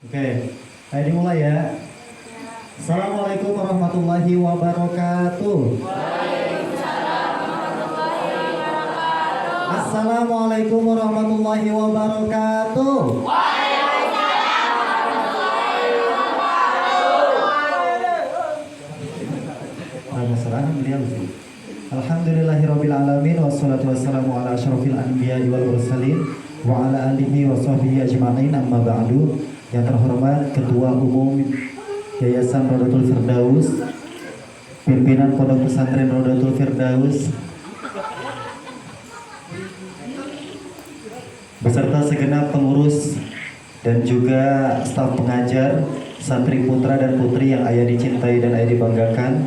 Oke, ayo dimulai ya. Assalamualaikum warahmatullahi wabarakatuh. Assalamualaikum warahmatullahi wabarakatuh. Alhamdulillahirabbil alamin wassalatu wassalamu ala asyrofil anbiya'i wal mursalin wa ala alihi wa sahbihi ajma'in, amma ba'du. Yang terhormat Ketua Umum Yayasan Rodatul Firdaus, pimpinan Pondok Pesantren Rodatul Firdaus, beserta segenap pengurus dan juga staf pengajar, santri putra dan putri yang ayah dicintai dan ayah dibanggakan,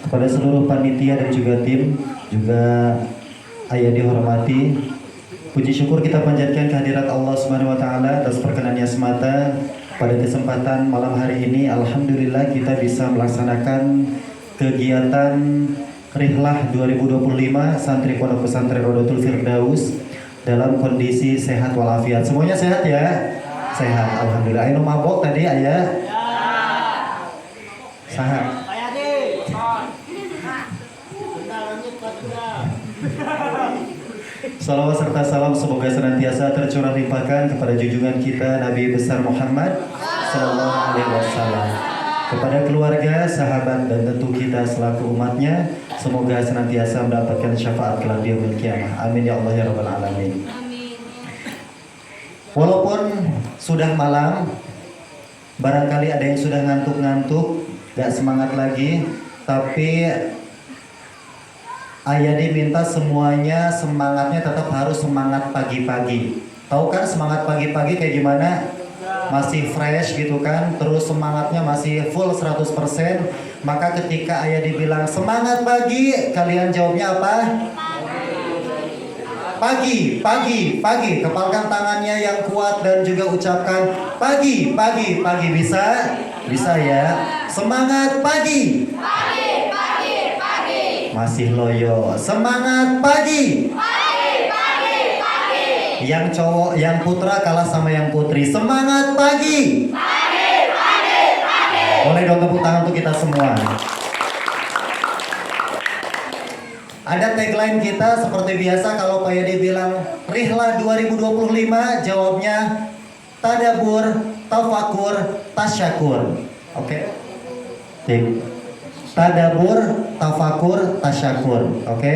kepada seluruh panitia dan juga tim, juga ayah dihormati. Puji syukur kita panjatkan kehadirat Allah Subhanahu wa taala atas perkenannya semata. Pada kesempatan malam hari ini alhamdulillah kita bisa melaksanakan kegiatan Rihlah 2025 Santri Pondok Pesantren Rodatul Firdaus dalam kondisi sehat walafiat. Semuanya sehat ya? Sehat, alhamdulillah. Ayo mabok tadi ayah? Sehat. Salawat serta salam semoga senantiasa tercurah limpahkan kepada junjungan kita Nabi besar Muhammad Sallallahu Alaihi Wasallam, kepada keluarga, sahabat dan tentu kita selaku umatnya. Semoga senantiasa mendapatkan syafaat kelak di yaumil qiyamah. Amin ya Allah ya rabbal alamin. Walaupun sudah malam, barangkali ada yang sudah ngantuk-ngantuk, gak semangat lagi, tapi ayah diminta semuanya semangatnya tetap harus semangat pagi-pagi. Tahu kan semangat pagi-pagi kayak gimana? Masih fresh gitu kan, terus semangatnya masih full 100%. Maka ketika ayah dibilang semangat pagi, kalian jawabnya apa? Pagi, pagi, pagi. Kepalkan tangannya yang kuat dan juga ucapkan pagi, pagi, pagi. Bisa? Bisa ya. Semangat pagi. Masih loyo. Semangat pagi. Pagi. Yang cowok, yang putra kalah sama yang putri. Semangat pagi. Pagi. Boleh dong tepuk tangan untuk kita semua. Ada tagline kita seperti biasa, kalau Pak Yadi bilang Rihlah 2025, jawabnya tadabur, tafakur, tasyakur. Oke? Tadabur, tafakur, tasyakur. Oke?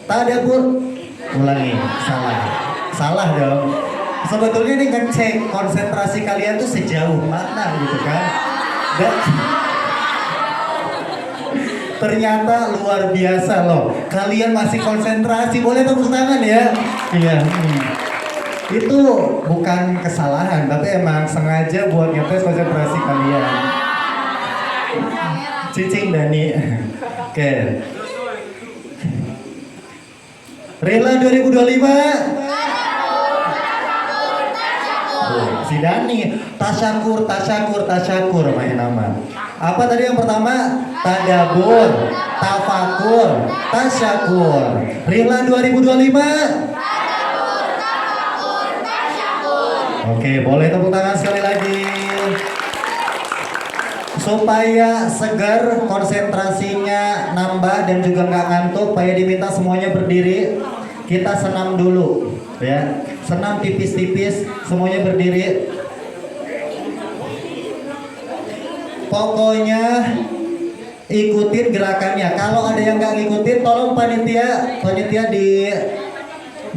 Tadabur, ulangi, salah dong. Sebetulnya ini ngecek konsentrasi kalian tuh sejauh mana gitu kan. Dan ternyata luar biasa loh, kalian masih konsentrasi. Boleh tepuk tangan ya. Iya. Itu bukan kesalahan, tapi emang sengaja buat ngetes konsentrasi kalian. Cicing Dani. Oke. Rihlah 2025. Si Dani. Tasyakur main nama. Apa tadi yang pertama? Tadabur, tafakur, tasyakur. Rihlah 2025. Oke, boleh tepuk tangan sekali lagi. Supaya segar, konsentrasinya nambah dan juga nggak ngantuk, Pak Yadi diminta semuanya berdiri. Kita senam dulu, ya. Senam tipis-tipis, semuanya berdiri. Pokoknya ikutin gerakannya. Kalau ada yang nggak ngikutin, tolong panitia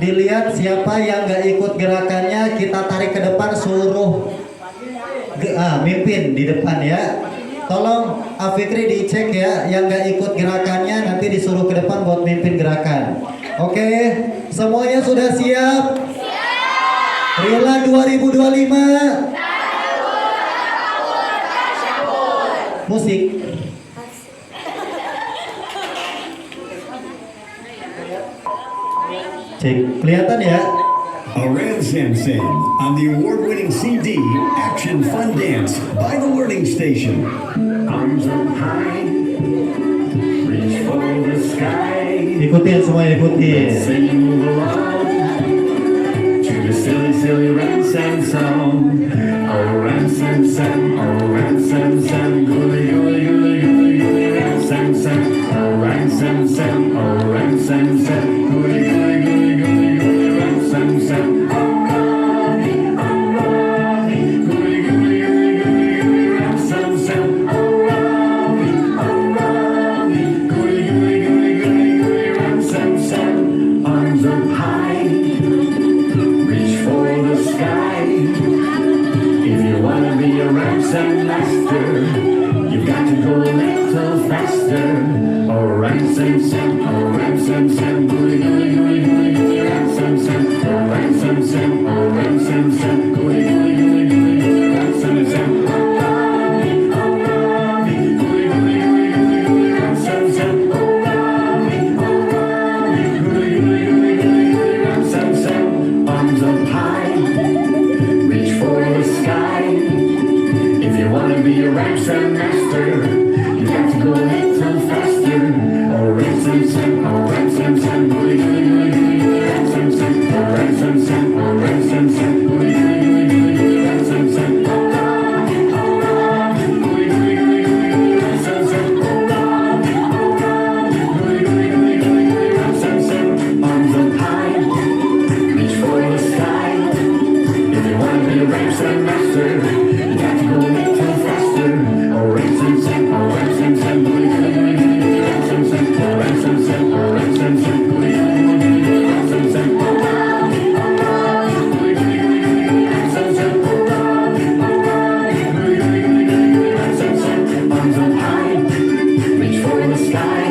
dilihat siapa yang nggak ikut gerakannya, kita tarik ke depan, suruh mimpin di depan ya. Tolong Afikri dicek ya, yang gak ikut gerakannya nanti disuruh ke depan buat mimpin gerakan. Oke, semuanya sudah siap? Siap. Rihlah 2025. Musik. Cek, kelihatan ya? Aran Samson on the award-winning CD Action Fun Dance by The Learning Station. Arms up high, reach for the sky. Ikutin semua, ikutin. Sing along to the silly, silly Ran Sam song. Oh, Ran Sam Sam, oh ram Sam Sam, gooly gooly gooly gooly gooly ram Sam Sam, oh ram Sam Sam, oh ram Sam Sam, gooly gooly gooly gooly gooly ram Sam Sam, oh Robbie, gooly gooly gooly gooly gooly ram Sam Sam, oh Robbie, gooly gooly gooly gooly gooly ram Sam Sam, arms up high, reach for the sky. If you wanna be a ransom master, you got to go a little faster. Oh ransom Sam, oh ransom Sam, gooly gooly gooly gooly gooly ransom Sam, oh ransom Sam, oh ransom Sam, gooly gooly gooly gooly gooly ransom Sam, oh Robbie, gooly gooly gooly gooly gooly ransom Sam, oh Robbie, gooly gooly gooly gooly gooly ransom Sam, arms up high, reach for the sky. If you wanna be a ransom master, you got to go a little faster. Oh ransom Sam, oh ransom Sam, gooly gooly gooly gooly ransom Sam, oh ransom Sam, oh ransom Sam, gooly gooly gooly gooly gooly ransom Sam, oh Robbie, gooly gooly gooly gooly gooly ransom Sam, oh Robbie, gooly gooly gooly gooly gooly ransom Sam, arms up high, reach for the sky. If you wanna be a ransom master, you got to go a little faster. Oh ransom Sam, oh ransom Sam, gooly gooly gooly gooly gooly ransom Sam, oh ransom Sam, oh ransom Sam, gooly gooly gooly gooly gooly ransom Sam, oh Robbie, gooly gooly gooly gooly gooly ransom Sam, oh Robbie, gooly gooly gooly gooly gooly ransom Sam, arms up high, reach for the sky.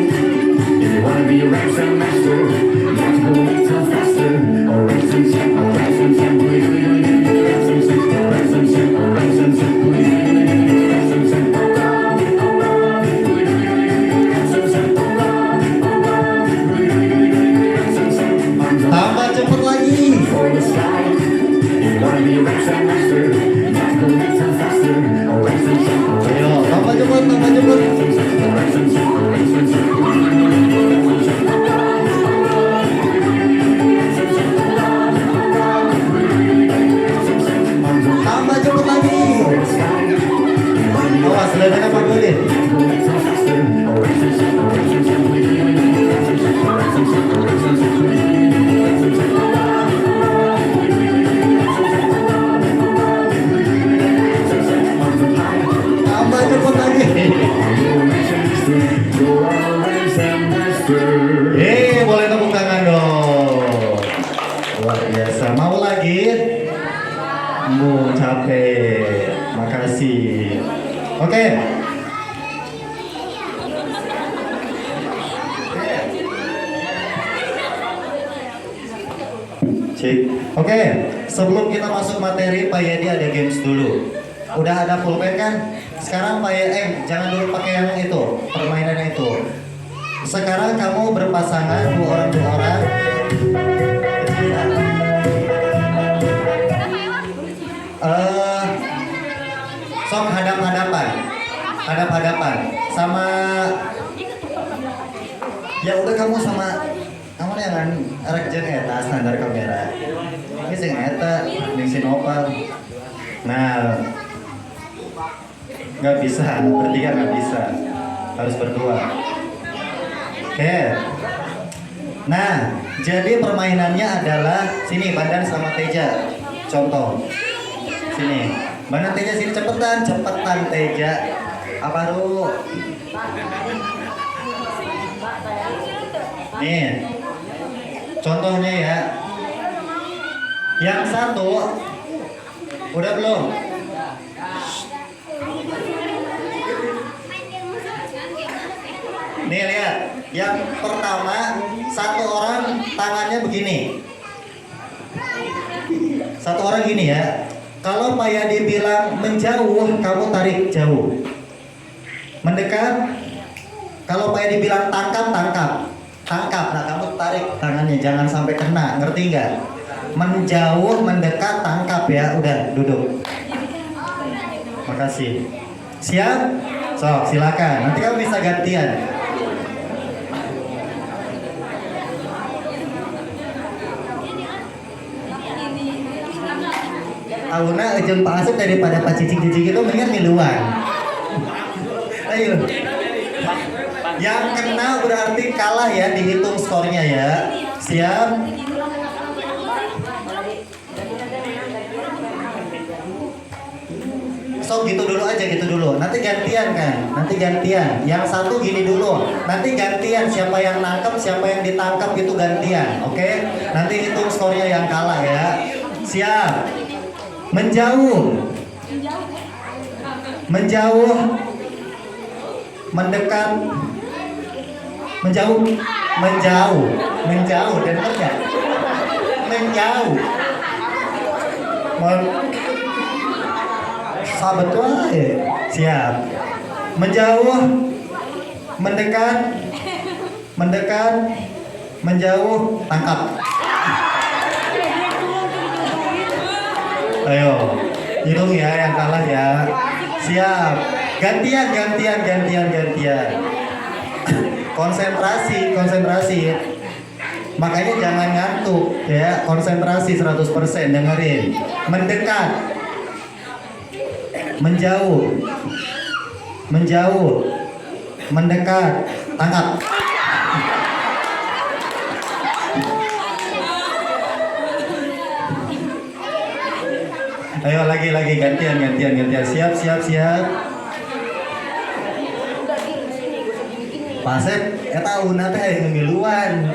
If you wanna be a ransom master, you got to go a little faster. Oh ransom Sam, oh ransom Sam, gooly gooly gooly gooly gooly ransom Sam, oh ransom Sam, oh ransom Sam, gooly gooly gooly gooly gooly ransom Sam, oh Robbie, gooly gooly gooly gooly gooly ransom Sam, oh Robbie, gooly gooly gooly gooly gooly ransom Sam, arms up Tambah cepet lagi. for the sky. If you wanna be a ransom master, you got to go a little faster. Oh ransom Sam, oh Ayo, ransom Sam, tambah cepet, tambah cepet. oh ransom Sam, oh ransom Sam, gooly gooly gooly gooly ransom Sam, oh Robbie, gooly gooly gooly gooly gooly ransom Sam, oh Robbie, gooly gooly gooly gooly gooly ransom Sam, arms up Tambah cepet lagi. for the sky. If you wanna be a Awas, ledakan Pak Dulin. Tambah cepet lagi. Boleh tepuk tangan dong. Luar biasa. Mau lagi? Capek. Makasih. Oke. Cik. Oke, sebelum kita masuk materi, Pak Yedi ada games dulu. Udah ada pulpen kan? Sekarang Pak Yedi, jangan dulu pakai yang itu, permainan itu. Sekarang kamu berpasangan dua orang. Sok hadap-hadapan sama. Ya udah kamu sama. Kamu jangan rek jeung eta standar kamera. Ini sing eta, jeung si Nopal. Nah, nggak bisa, bertiga nggak bisa, harus berdua. Oke. Nah, jadi permainannya adalah sini Bandan sama Teja. Contoh, sini. Bandan Teja sini cepetan Teja. Apa dulu? Nih, contohnya ya. Yang satu, udah belum? Nih lihat, yang pertama satu orang tangannya begini. Satu orang gini ya. Kalau Pak Yadi bilang menjauh, kamu tarik jauh. Mendekat. Kalau Pak Yadi bilang tangkap. Nah kamu tarik tangannya, jangan sampai kena. Ngerti nggak? Menjauh, mendekat, tangkap ya. Udah, duduk. Makasih. Siap? Sok, silakan. Nanti kamu bisa gantian. Auna jeung Pak Asep daripada Pak Cicing-cicing itu mendingan miluan. Ayo. Yang kena berarti kalah ya, dihitung skornya ya. Siap? So gitu dulu aja, gitu dulu. Nanti gantian kan? Nanti gantian. Yang satu gini dulu. Nanti gantian, siapa yang nangkep, siapa yang ditangkap itu gantian. Oke? Nanti hitung skornya yang kalah ya. Siap? Menjauh. Menjauh. Mendekat. Menjauh. Menjauh. Menjauh. Dengar nggak? Menjauh. Sahabat wae. Siap. Menjauh, mendekat, mendekat, menjauh, tangkap. Ayo, hitung ya yang kalah ya. Siap. Gantian, gantian, gantian, gantian. Konsentrasi, konsentrasi. Makanya jangan ngantuk ya. Konsentrasi 100%, dengerin. Mendekat. Menjauh, menjauh, mendekat, tangkap. Ayo lagi gantian, gantian, gantian. Siap, siap, siap. Pasep, eta una teh ngemiluan.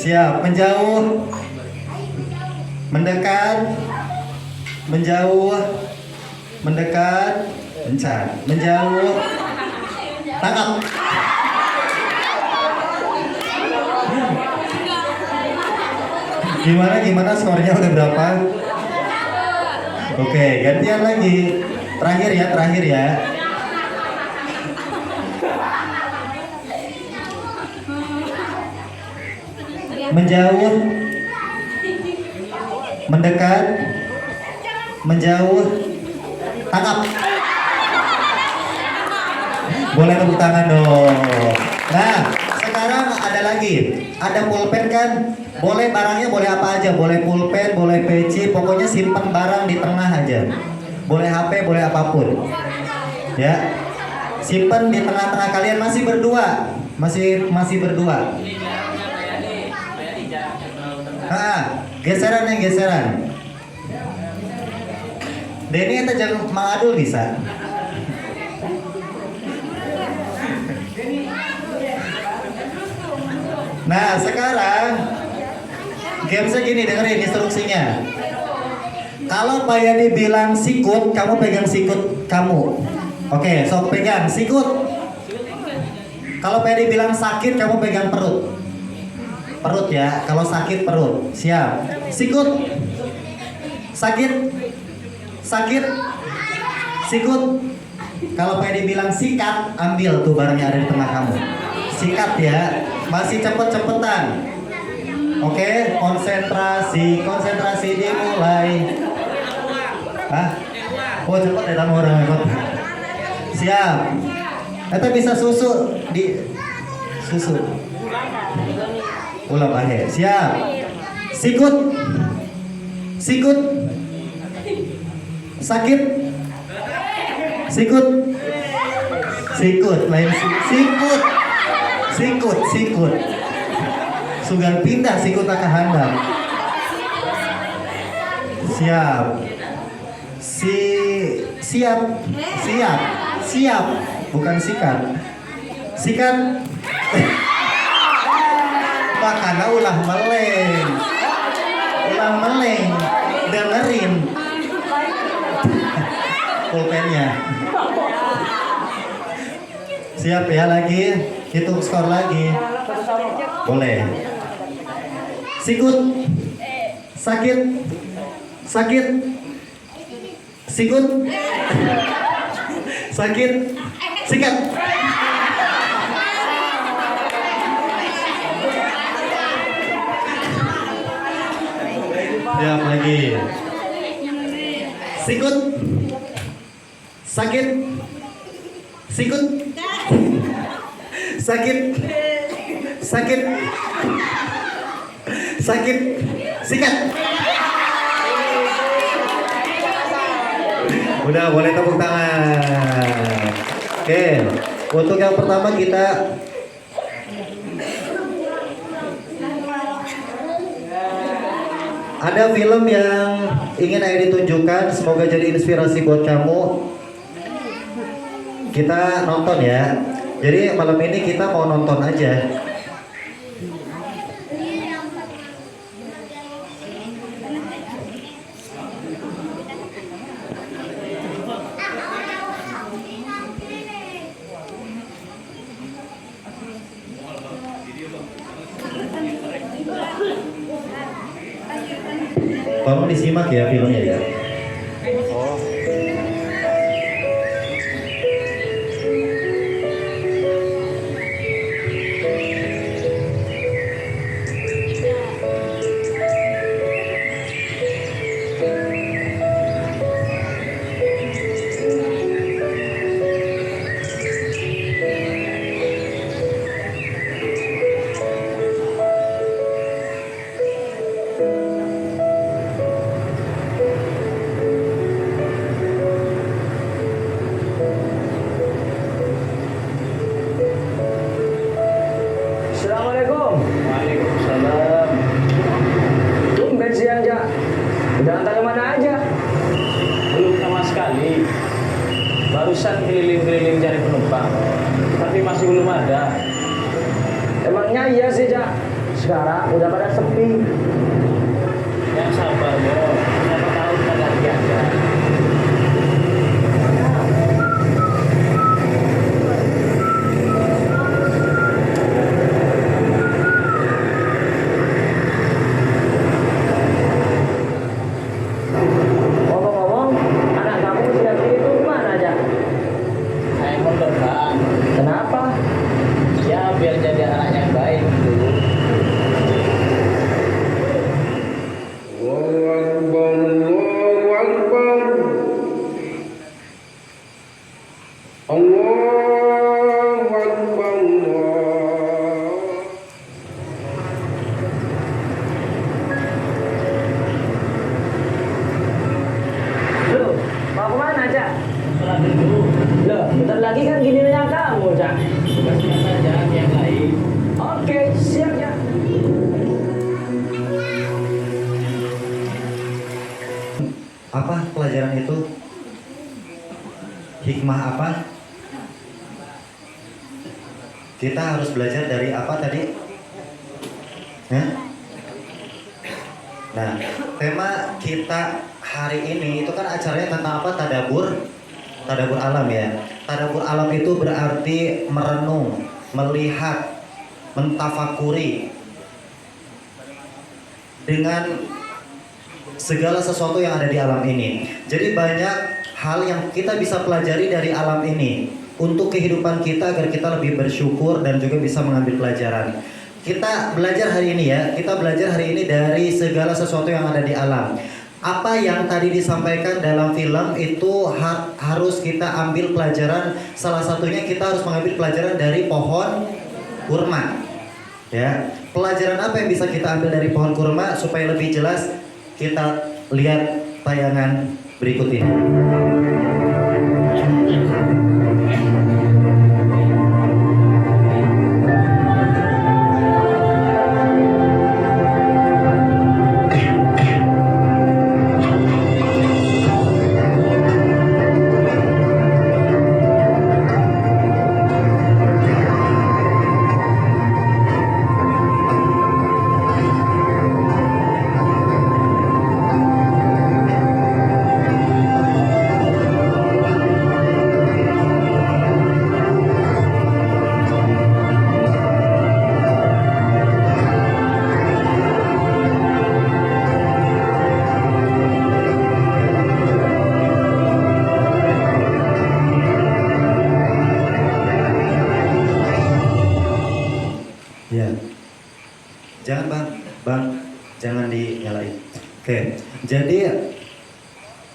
Siap, menjauh, mendekat, menjauh, mendekat, mencar, menjauh, tangkap. Gimana skornya udah berapa? Oke, gantian lagi. Terakhir ya. Menjauh, mendekat, menjauh, tangkap. Boleh tepuk tangan dong. Nah, sekarang ada lagi. Ada pulpen kan? Boleh barangnya boleh apa aja. Boleh pulpen, boleh peci. Pokoknya simpan barang di tengah aja. Boleh HP, boleh apapun. Ya. Simpan di tengah-tengah kalian masih berdua. Masih berdua. Geseran yang geseran. Denny atau jangan mengadul bisa. Nah sekarang gamesnya gini, dengerin instruksinya. Kalau Pak Yani bilang sikut, kamu pegang sikut kamu. Oke, sok pegang sikut. Kalau Pak Yani bilang sakit, kamu pegang perut. Perut ya, kalau sakit perut. Siap. Sikut. Sakit. Sakit. Sikut. Kalau Pak Yani bilang sikat, ambil tuh barangnya ada di tengah kamu. Sikat ya. Masih cepet-cepetan. Oke, konsentrasi dimulai. Hah? Oh cepet ya tamu orang ikut. Siap. Eta bisa susu di susu. Ulah bahe. Siap. Sikut. Sikut. Sakit. Sikut. Sikut lain sikut. Sikut. Sugan pindah sikut ka handap. Siap. Siap. Bukan sikat. Sikat. Makana ulah meleng. Dengerin. Pulpennya. Siap ya lagi. Hitung skor lagi. Boleh. Sikut. Sakit. Sikut. Sakit. Sikat. Siap lagi. Sikut. Sakit. Sikut. Sakit. Sikat. Udah boleh tepuk tangan. Oke, untuk yang pertama kita ada film yang ingin Aidi tunjukkan, semoga jadi inspirasi buat kamu. Kita nonton ya. Jadi malam ini kita mau nonton aja. Tolong disimak ya filmnya ya. Assalamualaikum. Waalaikumsalam. Tumben siang, Jak. Udah antar kemana aja? Belum sama sekali. Barusan keliling-keliling cari penumpang, tapi masih belum ada. Emangnya iya sih, Jak. Sekarang udah pada sepi. Yang sabar, Bro. Siapa tahu kita ganti aja. Ngomong-ngomong, anak kamu sudah itu kemana, Jak? Saya mondok, Bang. Kenapa? Ya, biar jadi anak yang baik gitu. Loh, mau kemana, Jak? Sholat dulu. Loh, bentar lagi kan gilirannya kamu, Jak. Tugasnya saja yang lain. Oke, siap, Jak. Apa pelajaran itu? Hikmah apa? Kita harus belajar dari apa tadi? Hah? Nah, tema kita hari ini itu kan acaranya tentang apa? Tadabur alam ya. Tadabur alam itu berarti merenung, melihat, mentafakuri dengan segala sesuatu yang ada di alam ini. Jadi banyak hal yang kita bisa pelajari dari alam ini untuk kehidupan kita agar kita lebih bersyukur dan juga bisa mengambil pelajaran. Kita belajar hari ini ya, kita belajar hari ini dari segala sesuatu yang ada di alam. Apa yang tadi disampaikan dalam film itu harus kita ambil pelajaran. Salah satunya kita harus mengambil pelajaran dari pohon kurma. Ya, pelajaran apa yang bisa kita ambil dari pohon kurma supaya lebih jelas? Kita lihat tayangan berikut ini. Ya, jangan bang, jangan dinyalain. Oke, jadi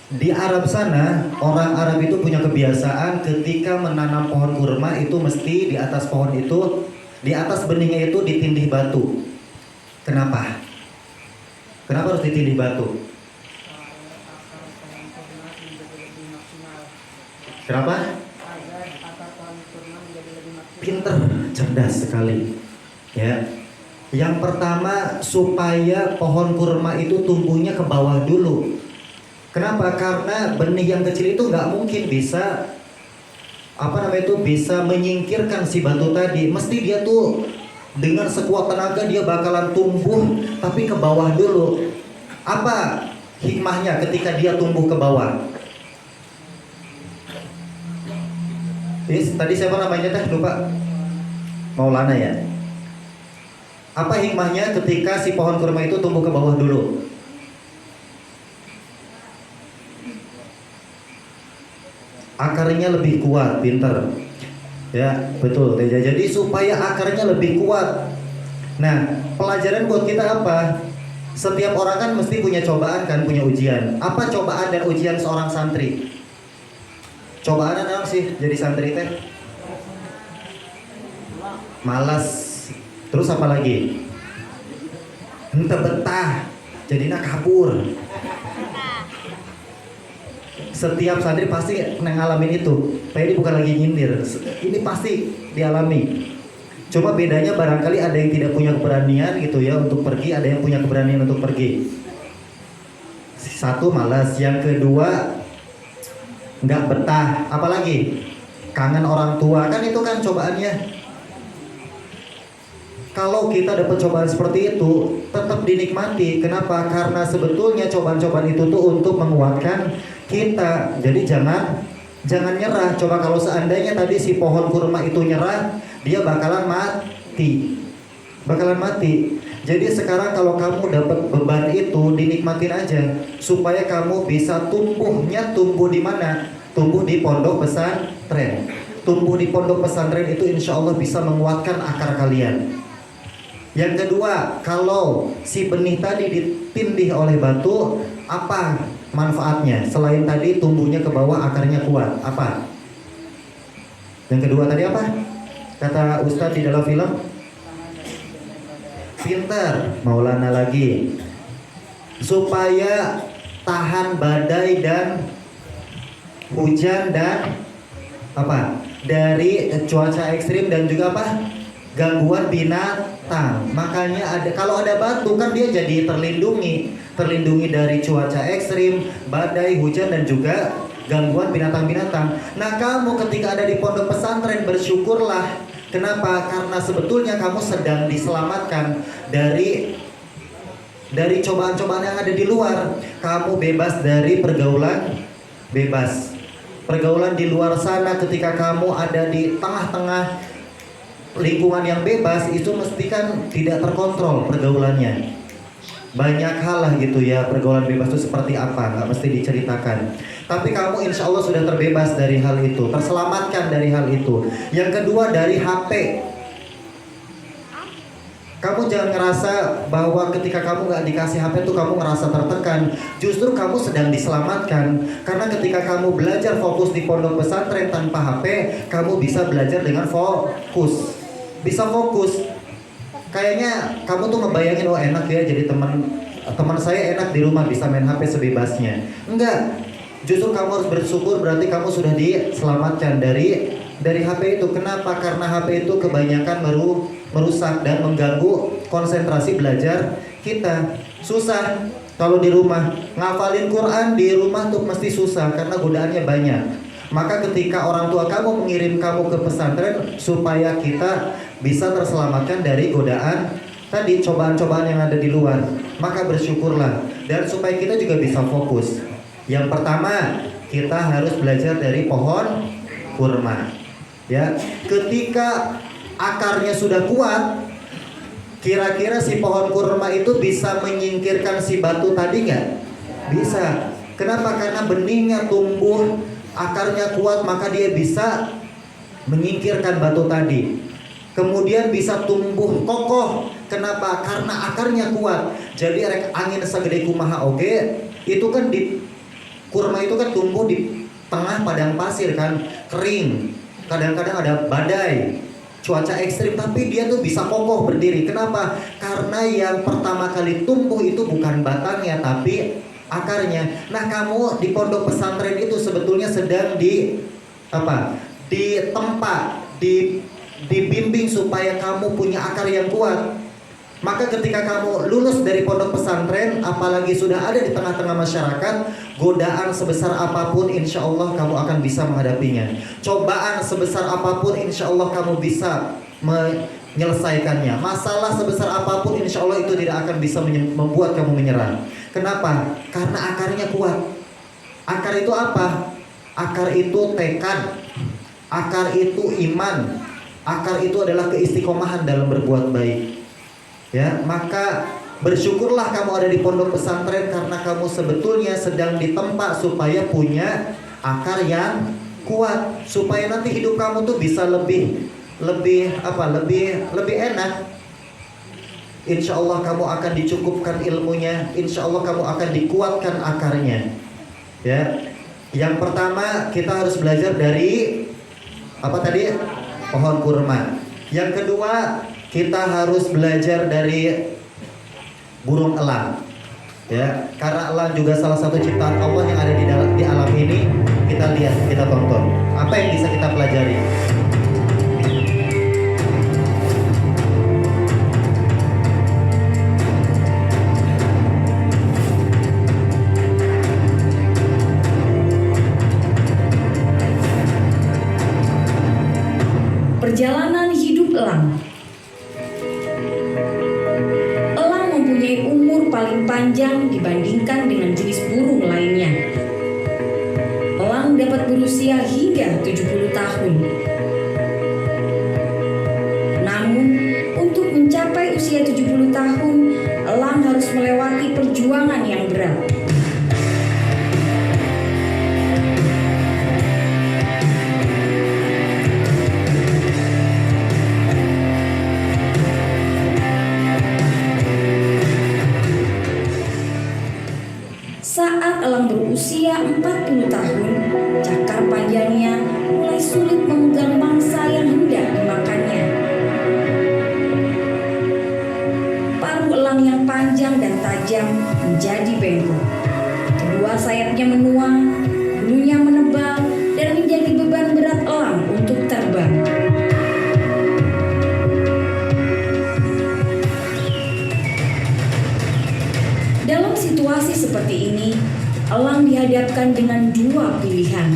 di Arab sana orang Arab itu punya kebiasaan ketika menanam pohon kurma itu mesti di atas pohon itu, di atas benihnya itu ditindih batu. Kenapa? Kenapa harus ditindih batu? Kenapa? Pinter, cerdas sekali. Ya. Yang pertama, supaya pohon kurma itu tumbuhnya ke bawah dulu. Kenapa? Karena benih yang kecil itu nggak mungkin bisa bisa menyingkirkan si batu tadi. Mesti dia tuh dengan sekuat tenaga dia bakalan tumbuh tapi ke bawah dulu. Apa hikmahnya ketika dia tumbuh ke bawah? Tadi siapa namanya teh? Lupa. Maulana ya. Apa hikmahnya ketika si pohon kurma itu tumbuh ke bawah dulu? Akarnya lebih kuat, pinter. Ya, betul. Jadi supaya akarnya lebih kuat. Nah, pelajaran buat kita apa? Setiap orang kan mesti punya cobaan kan, punya ujian. Apa cobaan dan ujian seorang santri? Cobaan apa sih jadi santri teh? Malas. Terus apa lagi? Henteu betah. Jadinya kabur. Setiap santri pasti ngalamin itu. Ini bukan lagi nyindir. Ini pasti dialami. Cuma bedanya barangkali ada yang tidak punya keberanian gitu ya untuk pergi, ada yang punya keberanian untuk pergi. Satu malas, yang kedua nggak betah, apalagi kangen orang tua, kan itu kan cobaannya. Kalau kita dapat cobaan seperti itu, tetap dinikmati. Kenapa? Karena sebetulnya cobaan-cobaan itu tuh untuk menguatkan kita. Jadi jangan nyerah. Coba kalau seandainya tadi si pohon kurma itu nyerah, dia bakalan mati. Jadi sekarang kalau kamu dapat beban itu, dinikmatin aja supaya kamu bisa tumbuh di mana? Tumbuh di pondok pesantren. Tumbuh di pondok pesantren itu insya Allah bisa menguatkan akar kalian. Yang kedua, kalau si benih tadi ditindih oleh batu, apa manfaatnya? Selain tadi tumbuhnya ke bawah, akarnya kuat, apa? Yang kedua tadi apa? Kata Ustadz di dalam film? Pintar, Maulana lagi. Supaya tahan badai dan hujan dan apa? Dari cuaca ekstrim dan juga apa? Gangguan binatang. Makanya kalau ada batu kan dia jadi terlindungi dari cuaca ekstrim, badai, hujan dan juga gangguan binatang-binatang. Nah, kamu ketika ada di pondok pesantren bersyukurlah. Kenapa? Karena sebetulnya kamu sedang diselamatkan dari cobaan-cobaan yang ada di luar. Kamu bebas dari pergaulan bebas. Pergaulan di luar sana ketika kamu ada di tengah-tengah lingkungan yang bebas, itu mesti kan tidak terkontrol pergaulannya. Banyak hal lah gitu ya, pergaulan bebas itu seperti apa, nggak mesti diceritakan. Tapi kamu insya Allah sudah terbebas dari hal itu, terselamatkan dari hal itu. Yang kedua dari HP. Kamu jangan ngerasa bahwa ketika kamu nggak dikasih HP itu kamu ngerasa tertekan. Justru kamu sedang diselamatkan. Karena ketika kamu belajar fokus di pondok pesantren tanpa HP, kamu bisa belajar dengan fokus. Bisa fokus. Kayaknya kamu tuh ngebayangin, oh enak ya jadi teman saya enak di rumah bisa main HP sebebasnya. Enggak. Justru kamu harus bersyukur, berarti kamu sudah diselamatkan dari HP itu. Kenapa? Karena HP itu kebanyakan merusak dan mengganggu konsentrasi belajar kita. Susah kalau di rumah ngafalin Quran di rumah tuh mesti susah karena godaannya banyak. Maka ketika orang tua kamu mengirim kamu ke pesantren supaya kita bisa terselamatkan dari godaan tadi, cobaan-cobaan yang ada di luar, maka bersyukurlah. Dan supaya kita juga bisa fokus. Yang pertama, kita harus belajar dari pohon kurma. Ya, ketika akarnya sudah kuat, kira-kira si pohon kurma itu bisa menyingkirkan si batu tadi nggak? Bisa. Kenapa? Karena benihnya tumbuh, akarnya kuat, maka dia bisa menyingkirkan batu tadi. Kemudian bisa tumbuh kokoh. Kenapa? Karena akarnya kuat. Jadi angin segede kumaha oge, itu kan di kurma itu kan tumbuh di tengah padang pasir kan, kering. Kadang-kadang ada badai, cuaca ekstrim, tapi dia tuh bisa kokoh berdiri. Kenapa? Karena yang pertama kali tumbuh itu bukan batangnya, tapi akarnya. Nah, kamu di pondok pesantren itu sebetulnya sedang ditempa, dibimbing supaya kamu punya akar yang kuat. Maka ketika kamu lulus dari pondok pesantren, apalagi sudah ada di tengah-tengah masyarakat, godaan sebesar apapun insya Allah kamu akan bisa menghadapinya. Cobaan sebesar apapun insya Allah kamu bisa menyelesaikannya. Masalah sebesar apapun insya Allah itu tidak akan bisa membuat kamu menyerah. Kenapa? Karena akarnya kuat. Akar itu apa? Akar itu tekad. Akar itu iman. Akar itu adalah keistiqomahan dalam berbuat baik. Ya, maka bersyukurlah kamu ada di pondok pesantren karena kamu sebetulnya sedang ditempa supaya punya akar yang kuat, supaya nanti hidup kamu tuh bisa lebih enak. Insya Allah kamu akan dicukupkan ilmunya, insya Allah kamu akan dikuatkan akarnya. Ya, yang pertama kita harus belajar dari apa tadi? Pohon kurma. Yang kedua kita harus belajar dari burung elang, ya, karena elang juga salah satu ciptaan Allah yang ada di alam ini. Kita lihat, kita tonton, apa yang bisa kita pelajari. Perjalanan hidup elang. Paling panjang dibandingkan dengan jenis burung lainnya. Elang dapat berusia hingga 70 tahun. Namun, untuk mencapai usia 70 tahun, elang harus melewati perjuangan yang berat. Saat elang berusia 40 tahun, cakar panjangnya mulai sulit memegang mangsa yang hendak dimakannya. Paruh elang yang panjang dan tajam menjadi bengkok. Kedua sayapnya menua, bulunya menebal, dan menjadi beban berat elang untuk terbang. Dalam situasi seperti ini, elang dihadapkan dengan dua pilihan,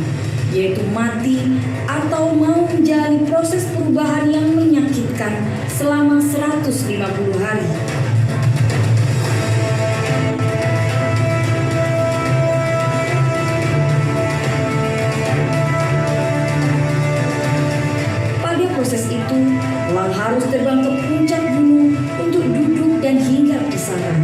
yaitu mati atau mau menjalani proses perubahan yang menyakitkan selama 150 hari. Pada proses itu, elang harus terbang ke puncak gunung untuk duduk dan hinggap di sarang.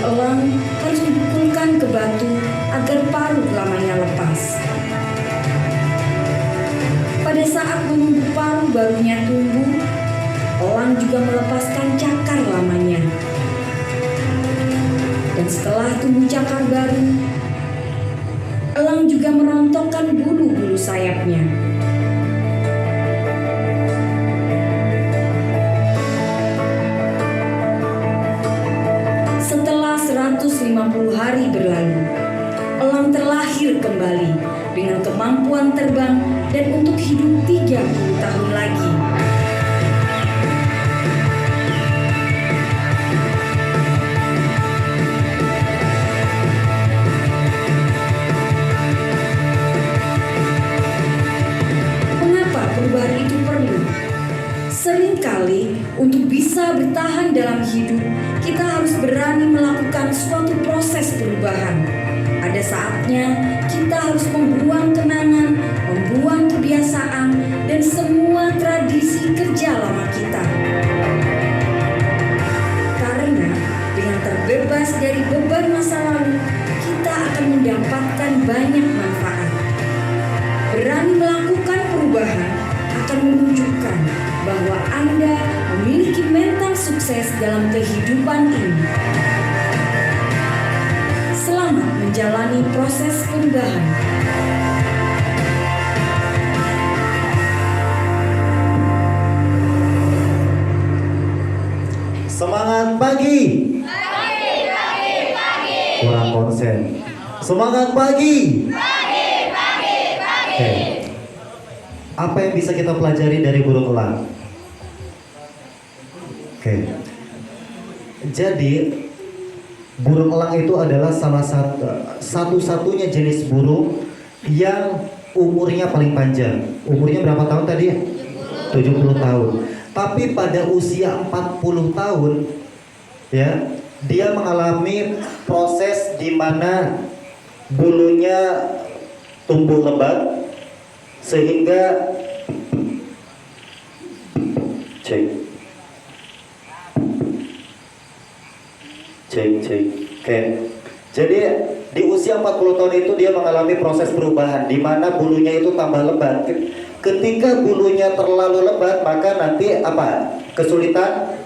Elang harus dipukulkan ke batu agar paruh lamanya lepas. Pada saat menunggu paruh barunya tumbuh, elang juga melepaskan cakar lamanya. Dan setelah tumbuh cakar baru, elang juga merontokkan bulu-bulu sayapnya. Setelah 150 hari berlalu, elang terlahir kembali dengan kemampuan terbang dan untuk hidup 30 tahun lagi. Mengapa perubahan itu perlu? Seringkali untuk bisa bertahan dalam hidup, kita harus berani melakukan suatu proses perubahan. Ada saatnya kita harus membuang kenangan, membuang kebiasaan, dan semua tradisi kerja lama kita. Karena dengan terbebas dari beban masa lalu, kita akan mendapatkan banyak manfaat. Berani melakukan perubahan akan menunjukkan bahwa Anda memiliki mental sukses dalam kehidupan ini. Selamat menjalani proses perubahan. Semangat pagi. Kurang konsen. Semangat pagi. Apa yang bisa kita pelajari dari burung elang? Oke. Jadi burung elang itu adalah salah satu-satunya jenis burung yang umurnya paling panjang. Umurnya berapa tahun tadi? 70 tahun. Tapi pada usia 40 tahun ya, dia mengalami proses di mana bulunya tumbuh lebat sehingga cek. Oke. Jadi di usia 40 tahun itu dia mengalami proses perubahan di mana bulunya itu tambah lebat. Ketika bulunya terlalu lebat, maka nanti apa? Kesulitan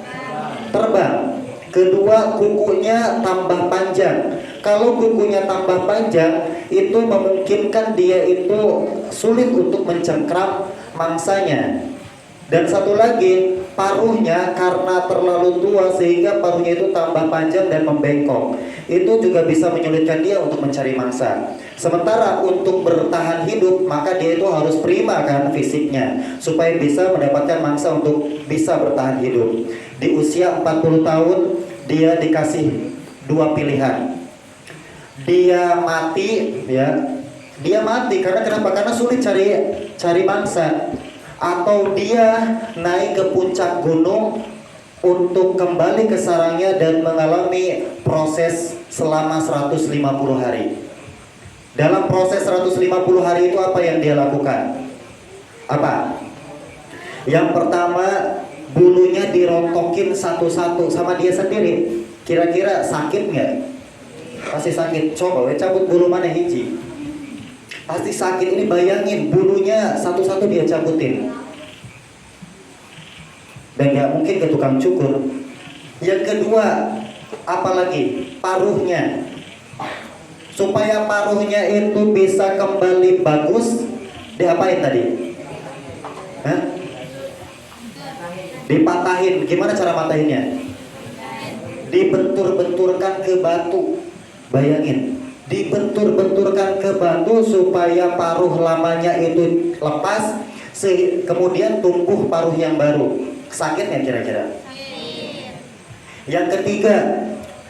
terbang. Kedua, kukunya tambah panjang. Kalau kukunya tambah panjang, itu memungkinkan dia itu sulit untuk mencengkram mangsanya. Dan satu lagi, paruhnya karena terlalu tua sehingga paruhnya itu tambah panjang dan membengkok. Itu juga bisa menyulitkan dia untuk mencari mangsa. Sementara untuk bertahan hidup, maka dia itu harus prima kan fisiknya, supaya bisa mendapatkan mangsa untuk bisa bertahan hidup. Di usia 40 tahun, dia dikasih dua pilihan. Dia mati, ya. Dia mati karena kenapa? Karena sulit cari mangsa. Atau dia naik ke puncak gunung untuk kembali ke sarangnya dan mengalami proses selama 150 hari. Dalam proses 150 hari itu apa yang dia lakukan? Apa? Yang pertama, bulunya dirontokin satu-satu sama dia sendiri. Kira-kira sakit nggak? Pasti sakit. Coba cabut bulu mana hiji. Pasti sakit. Ini bayangin, bulunya satu-satu dia cabutin. Dan nggak mungkin ke tukang cukur. Yang kedua, apalagi paruhnya. Supaya paruhnya itu bisa kembali bagus, diapain tadi? Hah? Dipatahin. Gimana cara matahinnya? Dibentur-benturkan ke batu. Bayangin, dibentur-benturkan ke batu supaya paruh lamanya itu lepas, kemudian tumbuh paruh yang baru. Sakit nggak kira-kira? Yang ketiga,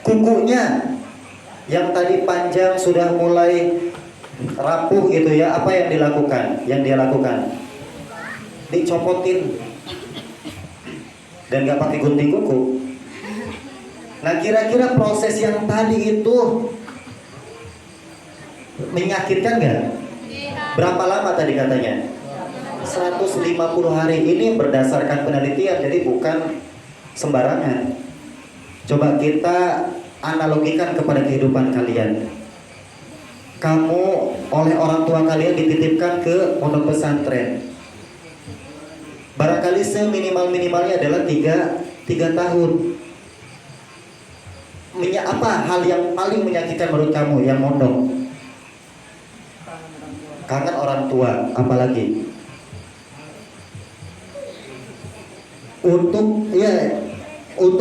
kukunya yang tadi panjang sudah mulai rapuh gitu ya. Apa yang dilakukan? Yang dia lakukan? Dicopotin dan nggak pakai gunting kuku. Nah, kira-kira proses yang tadi itu menyakitkan nggak? Berapa lama tadi katanya? 150 hari. Ini berdasarkan penelitian, jadi bukan sembarangan. Coba kita analogikan kepada kehidupan kalian. Kamu oleh orang tua kalian dititipkan ke pondok pesantren. Barangkali seminimal-minimalnya adalah 3 tahun. Apa hal yang paling menyakitkan menurut kamu yang mondok? Kangen orang tua, apalagi? Untuk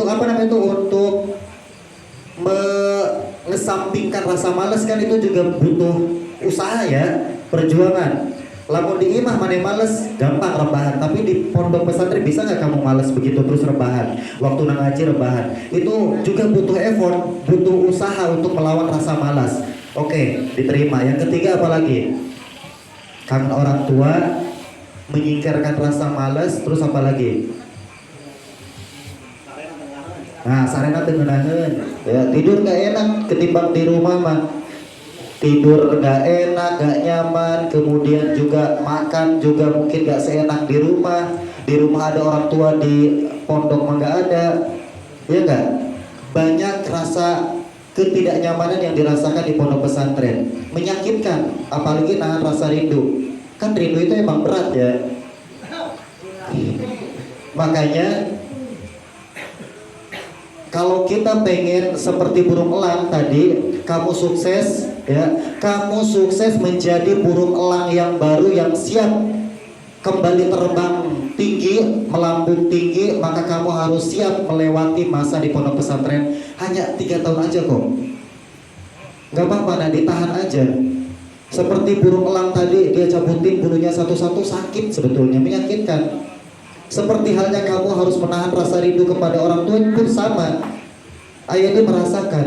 apa namanya itu? Untuk mengesampingkan rasa malas kan itu juga butuh usaha ya, perjuangan. Lamun di imah mana males, gampang rebahan. Tapi di pondok pesantren bisa nggak kamu males begitu terus rebahan? Waktu nang ngaji rebahan. Itu juga butuh effort, butuh usaha untuk melawan rasa malas. Oke, diterima. Yang ketiga apa lagi? Kangen orang tua, menyingkirkan rasa malas, terus apa lagi? Nah, sarena tengenaheun. Ya, tidur nggak enak ketimbang di rumah mah. Tidur nggak enak, nggak nyaman, kemudian juga makan juga mungkin nggak seenak di rumah. Di rumah ada orang tua, di pondok mah nggak ada, ya nggak? Banyak rasa ketidaknyamanan yang dirasakan di pondok pesantren, menyakitkan, apalagi nahan rasa rindu. Kan rindu itu emang berat ya. Makanya kalau kita pengen seperti burung elang tadi, kamu sukses ya, kamu sukses menjadi burung elang yang baru yang siap kembali terbang tinggi, melambung tinggi, maka kamu harus siap melewati masa di pondok pesantren. Hanya 3 tahun aja kok. Gak apa-apa, nah ditahan aja. Seperti burung elang tadi, dia cabutin bulunya satu-satu, sakit sebetulnya, menyakitkan. Seperti halnya kamu harus menahan rasa rindu kepada orang tua pun sama. Ayah ini merasakan.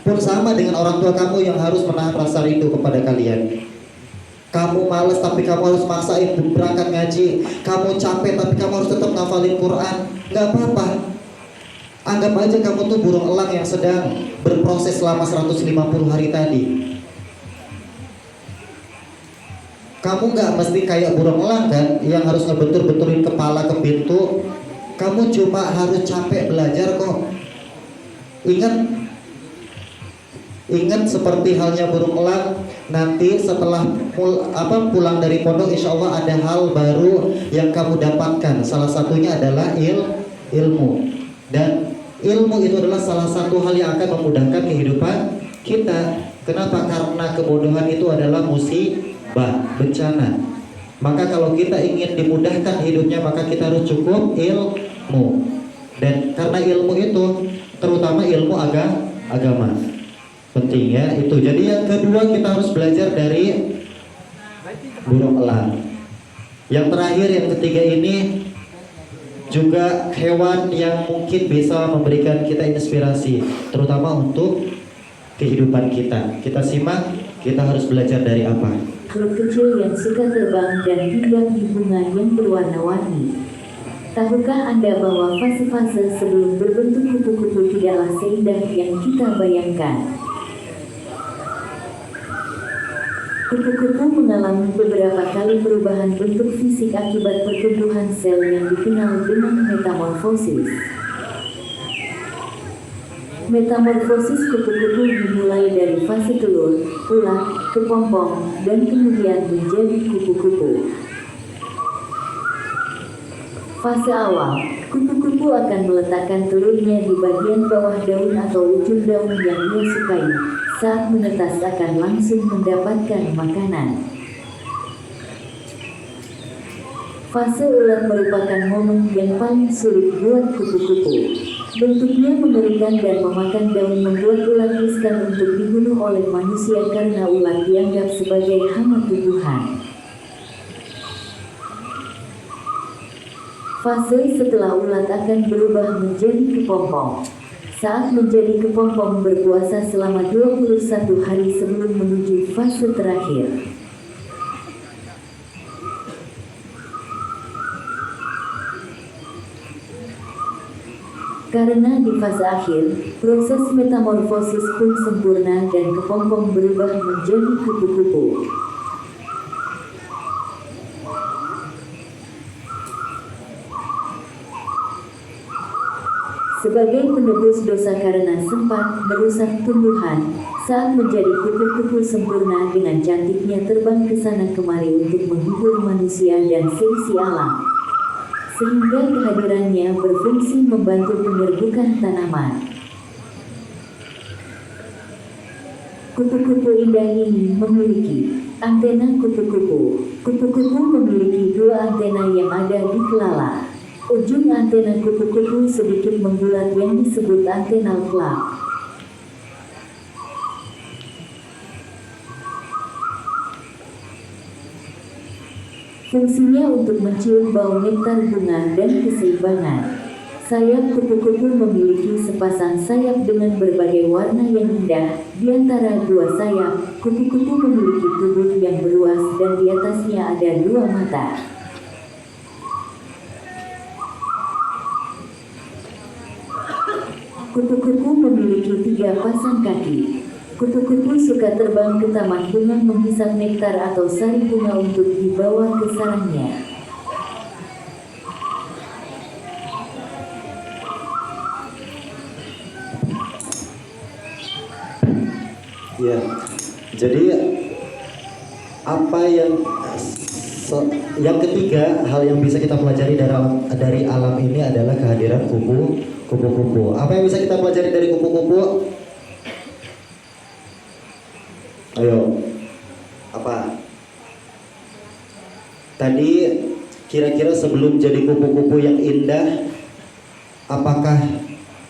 Pun sama dengan orang tua kamu yang harus menahan rasa rindu kepada kalian. Kamu males tapi kamu harus maksain berangkat ngaji. Kamu capek tapi kamu harus tetap ngafalin Quran. Gak apa-apa. Anggap aja kamu tuh burung elang yang sedang berproses selama 150 hari tadi. Kamu gak mesti kayak burung elang kan, yang harus ngebentur-benturin kepala ke pintu. Kamu cuma harus capek belajar kok. Ingat seperti halnya burung elang, nanti setelah pulang dari pondok, insya Allah ada hal baru yang kamu dapatkan. Salah satunya adalah ilmu. Dan ilmu itu adalah salah satu hal yang akan memudahkan kehidupan kita. Kenapa? Karena kebodohan itu adalah musibah, bencana. Maka kalau kita ingin dimudahkan hidupnya, maka kita harus cukup ilmu. Dan karena ilmu itu, terutama ilmu agama, penting ya itu. Jadi yang kedua, kita harus belajar dari burung elang. Yang terakhir, yang ketiga ini juga hewan yang mungkin bisa memberikan kita inspirasi, terutama untuk kehidupan kita. Kita simak, kita harus belajar dari apa? Makhluk kecil yang suka terbang dan tinggal di bunga yang berwarna-warni. Tahukah Anda bahwa fase-fase sebelum berbentuk kupu-kupu tidaklah seindah yang kita bayangkan? Kupu-kupu mengalami beberapa kali perubahan bentuk fisik akibat pertumbuhan sel yang dikenal dengan metamorfosis. Metamorfosis kupu-kupu dimulai dari fase telur, ulat, kepompong, dan kemudian menjadi kupu-kupu. Fase awal, kupu-kupu akan meletakkan telurnya di bagian bawah daun atau ujung daun yang ia sukai. Saat menetas akan langsung mendapatkan makanan. Fase ulat merupakan momen yang paling sulit buat kupu-kupu. Bentuknya mengerikan dan memakan daun membuat ulat riskan untuk dibunuh oleh manusia karena ulat dianggap sebagai hama tumbuhan. Fase setelah ulat akan berubah menjadi kepompong. Saat menjadi kepompong berpuasa selama 21 hari sebelum menuju fase terakhir. Karena di fase akhir, proses metamorfosis pun sempurna dan kepompong berubah menjadi kupu-kupu. Sebagai penebus dosa karena sempat merusak tumbuhan, saat menjadi kupu-kupu sempurna dengan cantiknya terbang ke sana kemari untuk menghibur manusia dan seisi alam. Sehingga kehadirannya berfungsi membantu penyerbukan tanaman. Kupu-kupu indah ini memiliki antena kupu-kupu. Kupu-kupu memiliki 2 antena yang ada di kelala. Ujung antena kupu-kupu sedikit membulat yang disebut antennal flap. Fungsinya untuk mencium bau nektar bunga dan keseimbangan. Sayap kupu-kupu memiliki sepasang sayap dengan berbagai warna yang indah. Di antara 2 sayap, kupu-kupu memiliki tubuh yang berluas dan di atasnya ada 2 mata. Kupu-kupu memiliki 3 pasang kaki. Kupu-kupu suka terbang ke taman bunga menghisap nektar atau sari bunga untuk dibawa ke sarangnya. Ya, jadi apa yang ketiga hal yang bisa kita pelajari dari alam ini adalah kehadiran kupu-kupu. Apa yang bisa kita pelajari dari kupu-kupu? Ayo, apa? Tadi kira-kira sebelum jadi kupu-kupu yang indah, apakah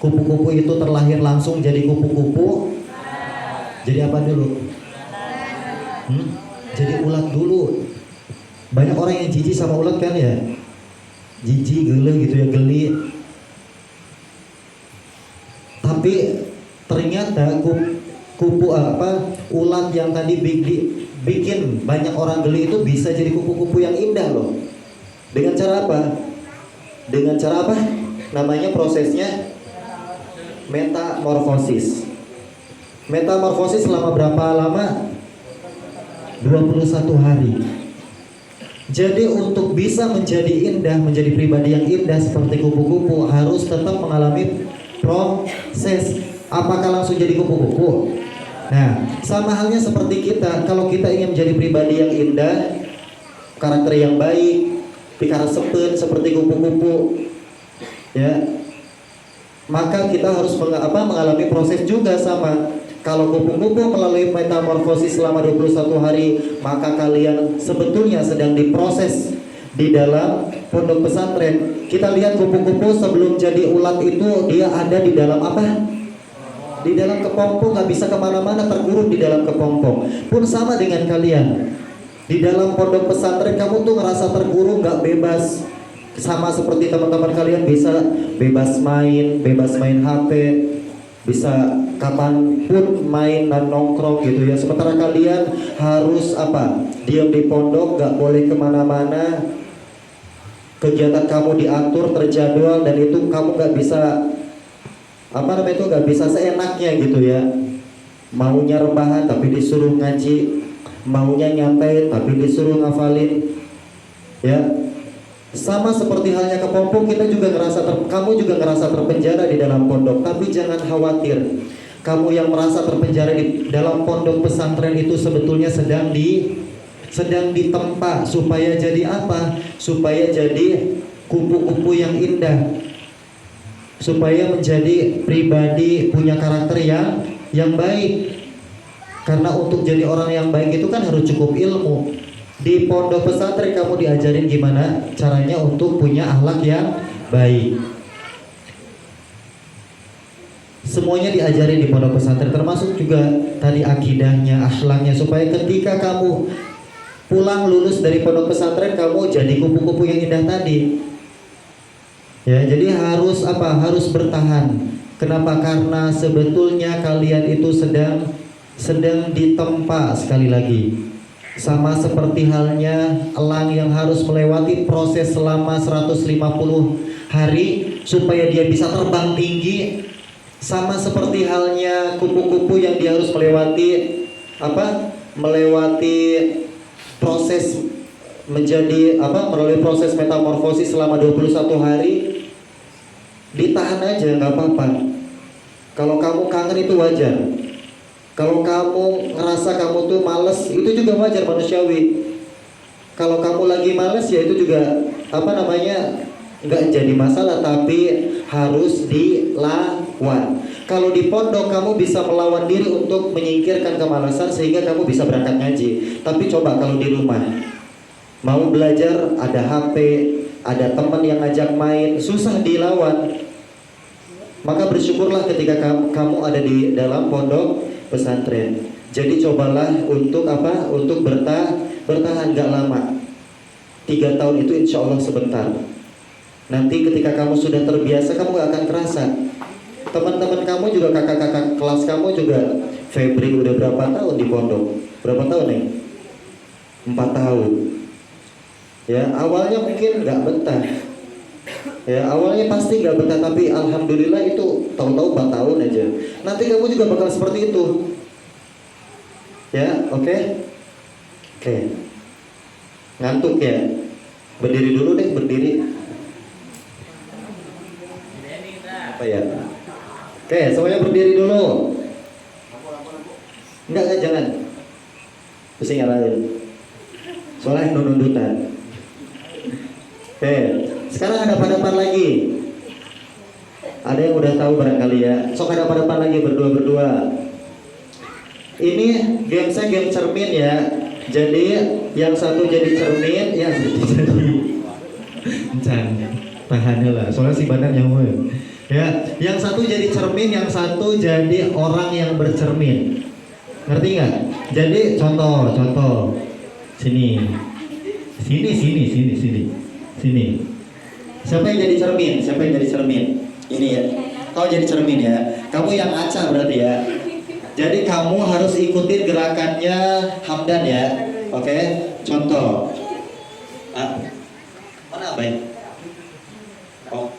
kupu-kupu itu terlahir langsung jadi kupu-kupu? Jadi apa dulu? jadi ulat dulu. Banyak orang yang jijik sama ulat kan ya, jijik, geli gitu ya, geli. Tapi ternyata kupu ulat yang tadi bikin banyak orang geli itu bisa jadi kupu-kupu yang indah loh. Dengan cara apa? Dengan cara apa? Namanya prosesnya metamorfosis. Metamorfosis selama berapa lama? 21 hari. Jadi untuk bisa menjadi indah, menjadi pribadi yang indah seperti kupu-kupu harus tetap mengalami proses. Apakah langsung jadi kupu-kupu? Nah, sama halnya seperti kita. Kalau kita ingin menjadi pribadi yang indah, karakter yang baik, pikara sepet seperti kupu-kupu, ya, maka kita harus mengalami proses juga sama. Kalau kupu-kupu melalui metamorfosis selama 21 hari, maka kalian sebetulnya sedang diproses di dalam pondok pesantren. Kita lihat kupu-kupu sebelum jadi ulat itu dia ada di dalam apa? Di dalam kepompong, gak bisa kemana-mana, terkurung di dalam kepompong. Pun sama dengan kalian. Di dalam pondok pesantren kamu tuh ngerasa terkurung, gak bebas. Sama seperti teman-teman kalian bisa bebas main HP, bisa kapanpun main dan nongkrong gitu ya. Sementara kalian harus diam di pondok, gak boleh kemana-mana. Kegiatan kamu diatur, terjadwal, dan itu kamu gak bisa gak bisa seenaknya gitu ya. Maunya rebahan tapi disuruh ngaji, maunya nyantai tapi disuruh ngafalin, ya. Sama seperti halnya kepompong, kamu juga ngerasa terpenjara di dalam pondok. Tapi jangan khawatir, kamu yang merasa terpenjara di dalam pondok pesantren itu sebetulnya sedang ditempa supaya jadi apa? Supaya jadi kupu-kupu yang indah, supaya menjadi pribadi punya karakter yang baik. Karena untuk jadi orang yang baik itu kan harus cukup ilmu. Di pondok pesantren kamu diajarin gimana caranya untuk punya akhlak yang baik. Semuanya diajarin di pondok pesantren, termasuk juga tadi akidahnya, akhlaknya, supaya ketika kamu pulang lulus dari pondok pesantren kamu jadi kupu-kupu yang indah tadi. Ya, jadi harus bertahan. Kenapa? Karena sebetulnya kalian itu sedang ditempa sekali lagi. Sama seperti halnya elang yang harus melewati proses selama 150 hari supaya dia bisa terbang tinggi. Sama seperti halnya kupu-kupu yang dia harus melewati proses melalui proses metamorfosis selama 21 hari. Ditahan aja, nggak apa-apa. Kalau kamu kangen itu wajar. Kalau kamu ngerasa kamu tuh males, itu juga wajar, manusiawi. Kalau kamu lagi males ya itu juga nggak jadi masalah, tapi harus dilawan. Kalau di pondok kamu bisa melawan diri untuk menyingkirkan kemalasan sehingga kamu bisa berangkat ngaji. Tapi coba kalau di rumah mau belajar, ada HP, ada teman yang ngajak main, susah dilawan. Maka bersyukurlah ketika kamu ada di dalam pondok pesantren. Jadi cobalah untuk bertahan gak lama. 3 tahun itu insya Allah sebentar. Nanti ketika kamu sudah terbiasa, kamu gak akan kerasa. Teman-teman kamu juga, kakak-kakak kelas kamu juga. Febri udah berapa tahun di pondok? Berapa tahun nih? 4 tahun. Ya, awalnya mungkin gak betah. Ya, awalnya pasti gak betah, tapi alhamdulillah itu tahu-tahu 4 tahun aja. Nanti kamu juga bakal seperti itu. Ya, oke. Ngantuk ya? Berdiri dulu deh, berdiri. Apa ya? Oke, semuanya berdiri dulu. Enggak, jangan. Pusing nyalain. Soalnya nundutan. Oke, sekarang ada pada lagi. Ada yang udah tahu barangkali ya. Sok ada pada lagi berdua. Ini game cermin ya. Jadi yang satu jadi cermin, yang satu jadi tahannya lah. Soalnya si badan nyamu ya. Yang satu jadi cermin, yang satu jadi orang yang bercermin. Ngerti nggak? Jadi contoh. Sini. Sini. Siapa yang jadi cermin? Ini ya. Kau jadi cermin ya. Kamu yang ngaca berarti ya. Jadi kamu harus ikutin gerakannya Hamdan ya. Oke? Contoh. Mana baik? Oh.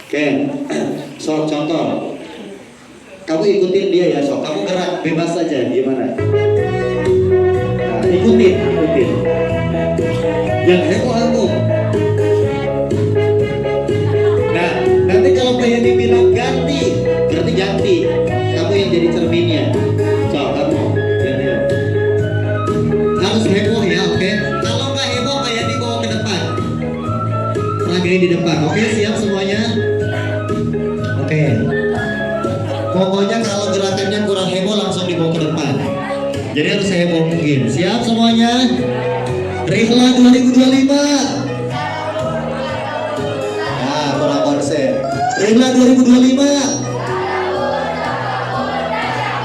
Oke, sok contoh. Kamu ikutin dia ya, sok. Kamu gerak bebas saja, gimana? Nah, ikutin. Yang heboh kamu. Nah, nanti kalau pengen dibilang ganti, berarti ganti. Kamu yang jadi cerminnya. Sok, kamu. Ganti. Harus heboh ya, oke? Kalau nggak heboh, kayak dibawa ke depan. Peragain di depan, oke? Siap semuanya? Oke. Pokoknya kalau gerakannya kurang heboh langsung dibawa ke depan. Jadi harus heboh mungkin. Siap semuanya? Rihla 2025. Nah, kurang konsen. Rihla 2025.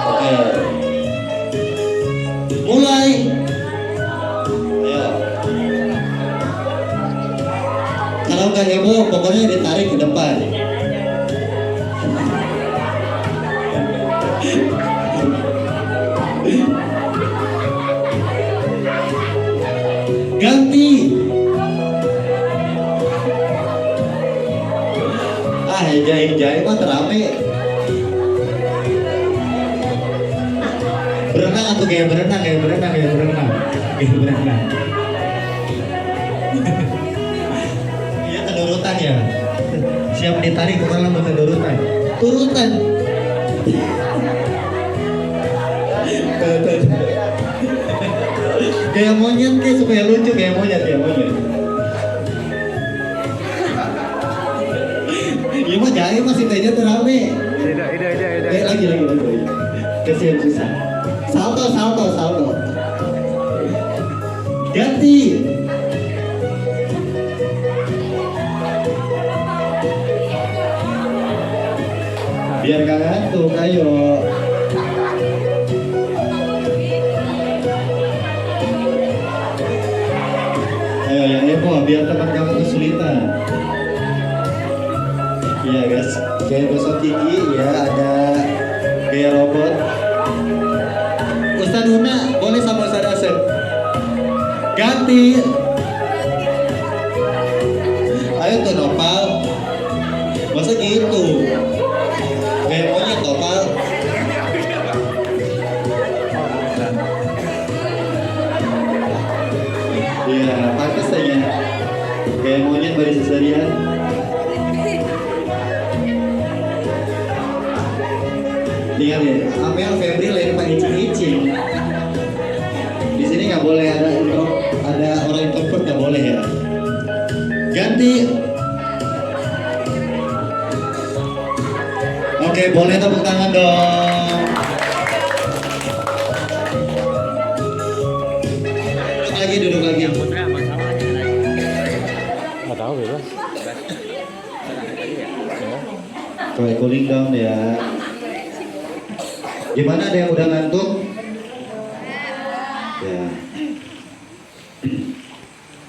Oke. Mulai. Ayo. Kalau nggak heboh, pokoknya ditarik ke depan. Ganti. Hijai mah terame. Berenang atau kayak berenang. Iya kedurutan ya. Siap ditarik kemana kedurutan. Turutan. Kayak monyet kayak supaya lucu kayak monyet. Iya mah jahe masih tanya terame. Ida. Lagi. Kasih yang susah. Salto. Ganti. Biar gak ngantuk, ayo. Ayo yang heboh biar teman kamu kesulitan. Iya guys, kayak gosok gigi ya, ada gaya robot. Ustadz Una boleh sama Ustadz Asep. Ganti. Ayo tuh Nopal. Masa gitu? Kayak monyet Nopal. Iya, pantas saja. Kayak monyet baris seharian. Ingat ya, Amel Febri lahir Pak Icing. Di sini nggak boleh ada orang introvert, nggak boleh ya. Ganti. Oke, boleh tepuk tangan dong. Duduk lagi. Nggak tahu bebas. Coba cooling down ya. Gimana, ada yang udah ngantuk? Ya.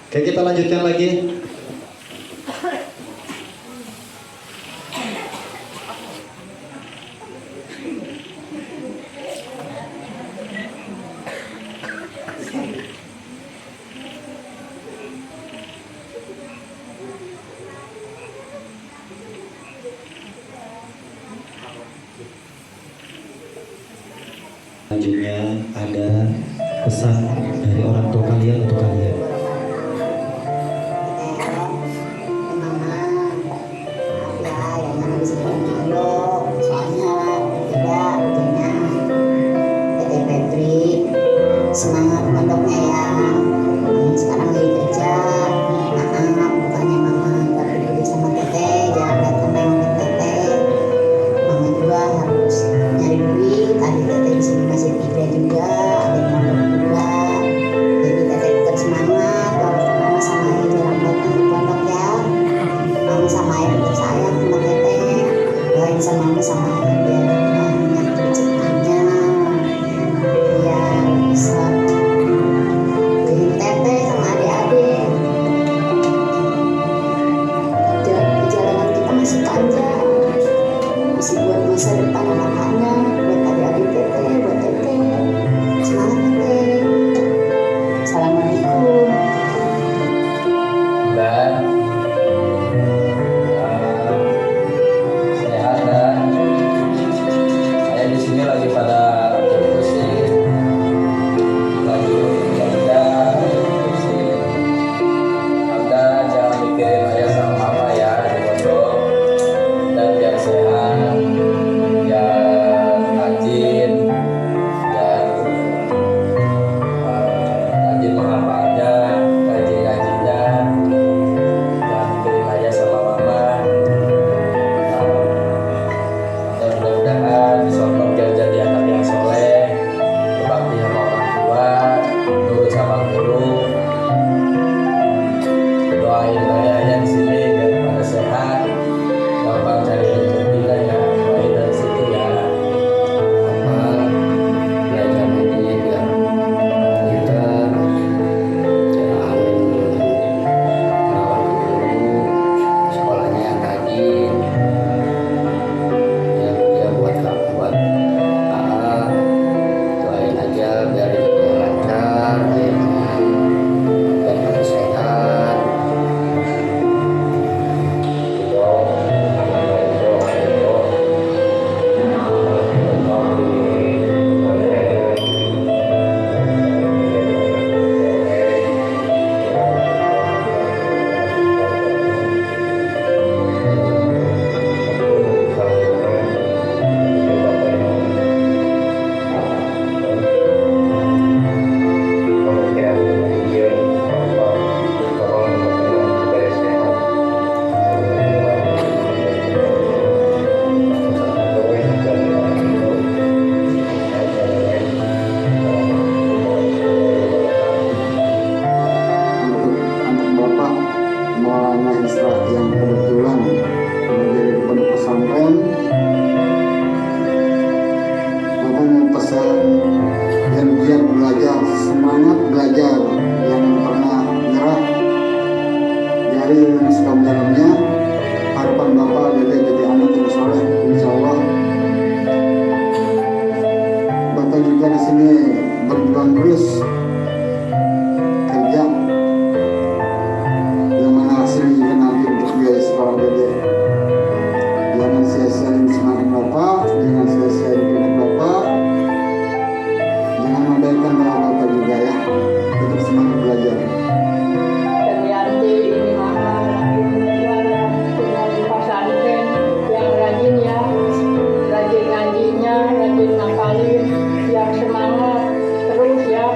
Oke, kita lanjutkan lagi. Selanjutnya ada pesan dari orang tua kalian untuk kalian. Semangat pondoknya ya. Sekarang lagi kerja. Maaf bukannya mama gak peduli sama teteh, jangan datang nengok teteh. Mama juga harus nyari duit, tadi di sini masih 3 juga, ada yang mabuk juga. Jadi teteh tetap semangat, walaupun mama sama ayah jarang datang ke pondok ya. Mama sama ayah tetap sayang sama teteh. Doain sama mama sama ayah biar banyak rezekinya, biar bisa jadi teteh sama adik-adik. Perjalanan kita masih panjang, masih buat masa depan anak-anak, buat adik-adik teteh, buat teteh. Semangat teteh. Assalamualaikum. Dan sehat dan saya di sini lagi pada pusing, lagi kerja, pusing. Anda jangan mikirin ayah sama mama ya di pondok, dan biar sehat, biar rajin, biar rajin menghafalnya, rajin ngajinya. Jangan mikirin ayah sama mama. Dan mudah-mudahan disonok biar jadi anak yang soleh, berbakti sama orang tua, nurut sama guru. Doain ayah di sini biar pada sehat, gampang cari rezeki lah ya. Doain dari situ ya. Belajar ini biar kita jangan merawat guru, sekolahnya yang rajin. Ya buat doain aja biar hidupnya lancar, biar pada sehat. Untuk anak bapak Maulana Isra yang kebetulan menjadi di pondok pesantren, bapak mau pesan dan giat belajar, semangat belajar, yang pernah nyerah dari segala dalamnya. Harapan bapak jadi anak yang soleh, insya Allah. Bapak juga di sini berjuang terus kerja, yang mana hasilnya juga nanti untuk biaya sekolah dede. Jangan sia-siain semangat bapak, jangan sia-siain hidup bapak, jangan mengabaikan doa bapak juga ya. Tetap semangat belajar. Teryanti ini mama lagi muda tinggal di pesantren yang rajin ya, rajin ngajinya, rajin ngapalin, yang semangat terus ya.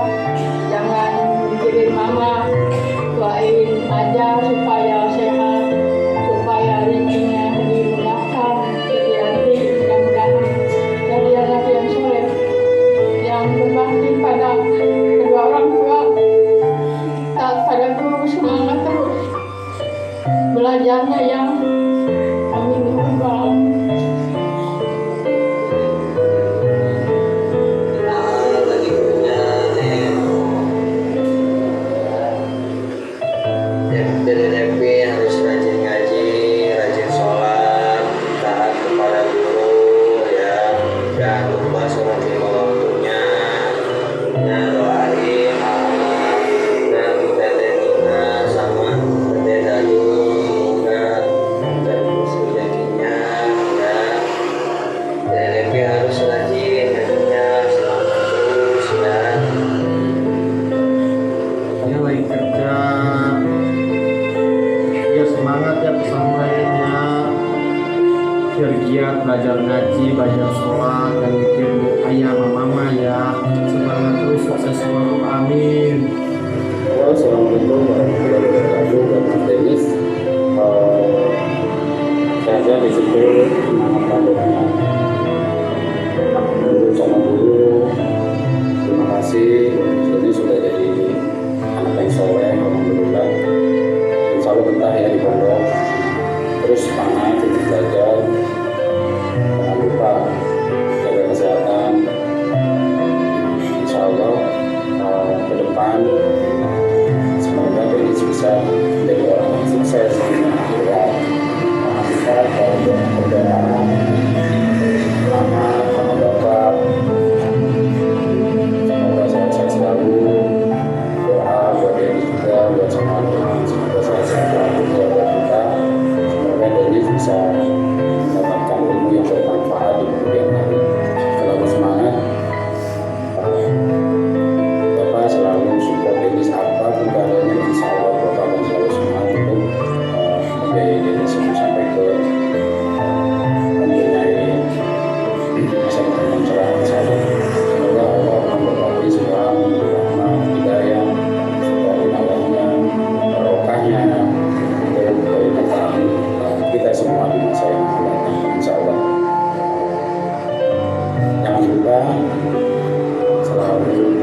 selalu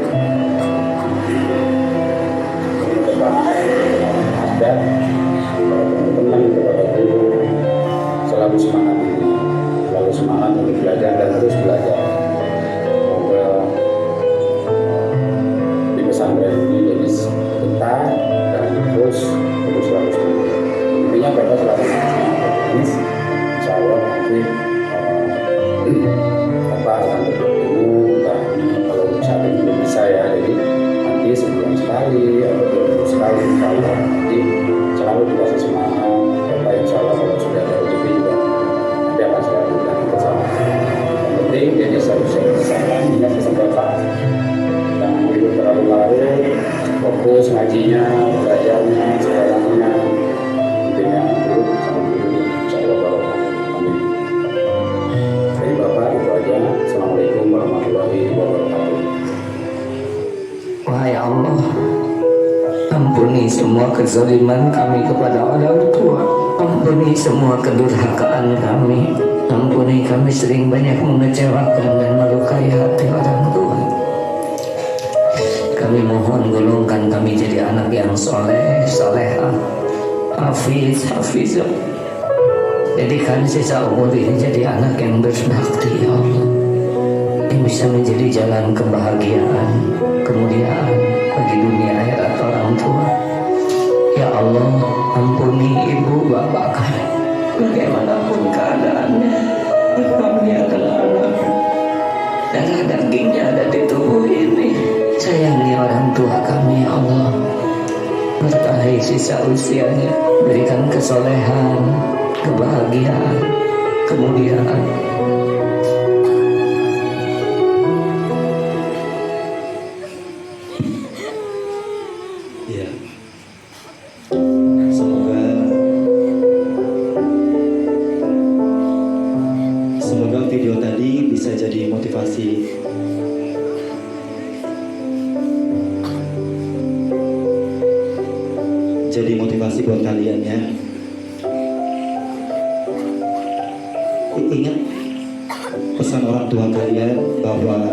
ada teman-teman kepada guru, selalu semangat untuk belajar dan terus belajar. Semoga di pesantren ini jadi betah dan terus intinya Bapak selalu optimis. Insya Allah nanti Bapak akan bertemu, kalau misalnya belum bisa ya, jadi nanti sebulan sekali atau 2 minggu sekali, insya Allah nanti selalu dikasih semangat. Bapak insya Allah kalau sudah ada rezeki juga nanti akan selalu kita bersama. Yang penting jadi saya ingat pesan Bapak, jangan hidup terlalu larut, fokus ngajinya, belajarnya, sekolahnya, intinya itu insya Allah barokah. Amin. Dari Bapak itu aja. Assalamualaikum warahmatullahi wabarakatuh. Wahai Allah, ampuni semua kezaliman kami kepada orang tua. Ampuni semua kedurhakaan kami. Ampuni kami sering banyak mengecewakan dan melukai hati orang tua. Kami mohon golongkan kami jadi anak yang soleh, solehah, hafiz, hafizah. Jadikan sisa umur ini jadi anak yang berbakti, ya Allah, yang bisa menjadi jalan kebahagiaan, kemuliaan bagi dunia akhirat orang tua. Ya Allah, ampuni ibu bapak kami, bagaimanapun keadaannya, kami adalah anak, darah dagingnya ada di tubuh ini. Sayangi orang tua kami, ya Allah, berkahi sisa usianya, berikan kesolehan, kebahagiaan, kemuliaan. Ya, semoga video tadi bisa jadi motivasi buat kalian ya. Ingat pesan orang tua kalian bahwa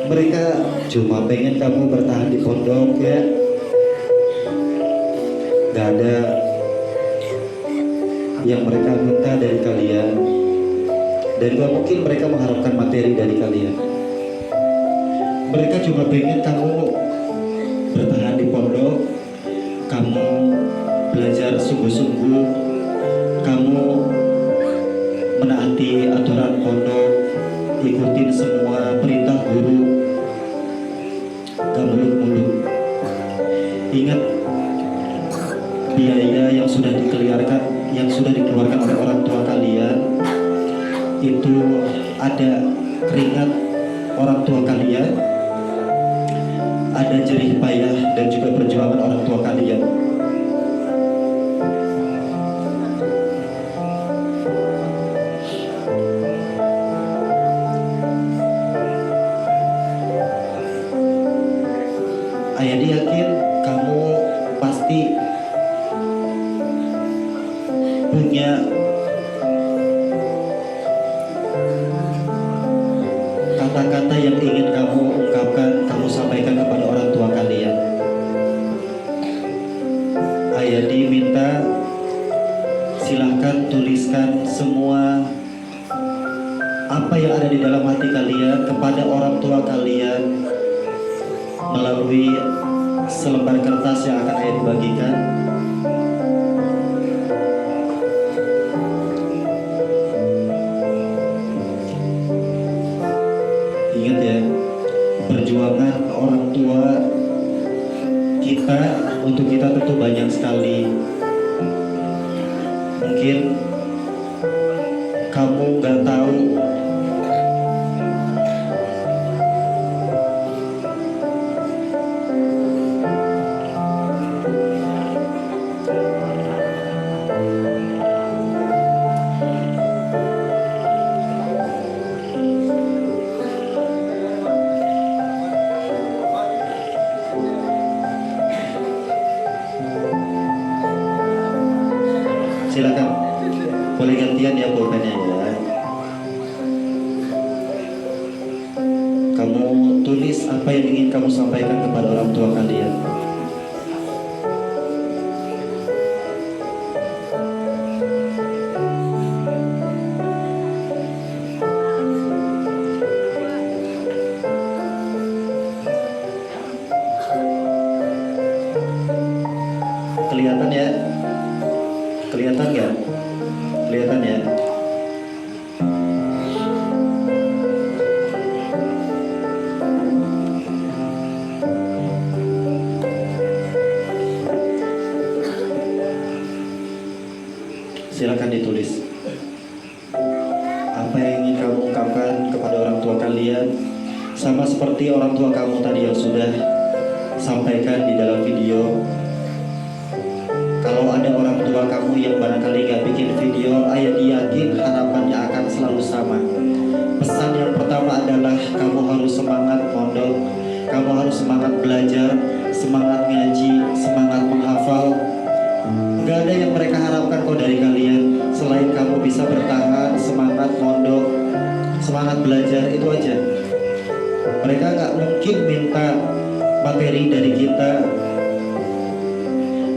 mereka cuma pengen kamu bertahan di pondok ya. Gak ada yang mereka minta dari kalian, dan gak mungkin mereka mengharapkan materi dari kalian. Mereka cuma pengen kamu bertahan di pondok, kamu belajar sungguh-sungguh, kamu menaati aturan pondok, ikutin semua perintah guru, gak muluk-muluk. Ingat, biaya yang sudah dikeluarkan oleh orang tua kalian itu ada keringat orang tua kalian, ada jerih payah dan juga perjuangan orang tua kalian. Ayadi yakin kamu pasti punya kata-kata yang ingin kamu ungkapkan, kamu sampaikan kepada orang tua kalian. Ayadi minta silahkan tuliskan semua apa yang ada di dalam hati kalian kepada orang tua kalian melalui selembar kertas yang akan Ayadi bagikan. Ingat ya, perjuangan orang tua kita untuk kita tentu banyak sekali. Mungkin kamu gak tahu silakan boleh gantian ya pulpennya ya. Kamu tulis apa yang ingin kamu sampaikan kepada orang tua kalian. Kelihatan ya? Kelihatan nggak? Kelihatan ya? Silakan ditulis. Apa yang ingin kamu ungkapkan kepada orang tua kalian, sama seperti orang tua kamu tadi yang sudah sampaikan di dalam video. Kalau ada orang tua kamu yang barangkali gak bikin video, ayah yakin harapannya akan selalu sama. Pesan yang pertama adalah kamu harus semangat mondok, kamu harus semangat belajar, semangat ngaji, semangat menghafal. Gak ada yang mereka harapkan kok dari kalian selain kamu bisa bertahan, semangat mondok, semangat belajar, itu aja. Mereka gak mungkin minta materi dari kita,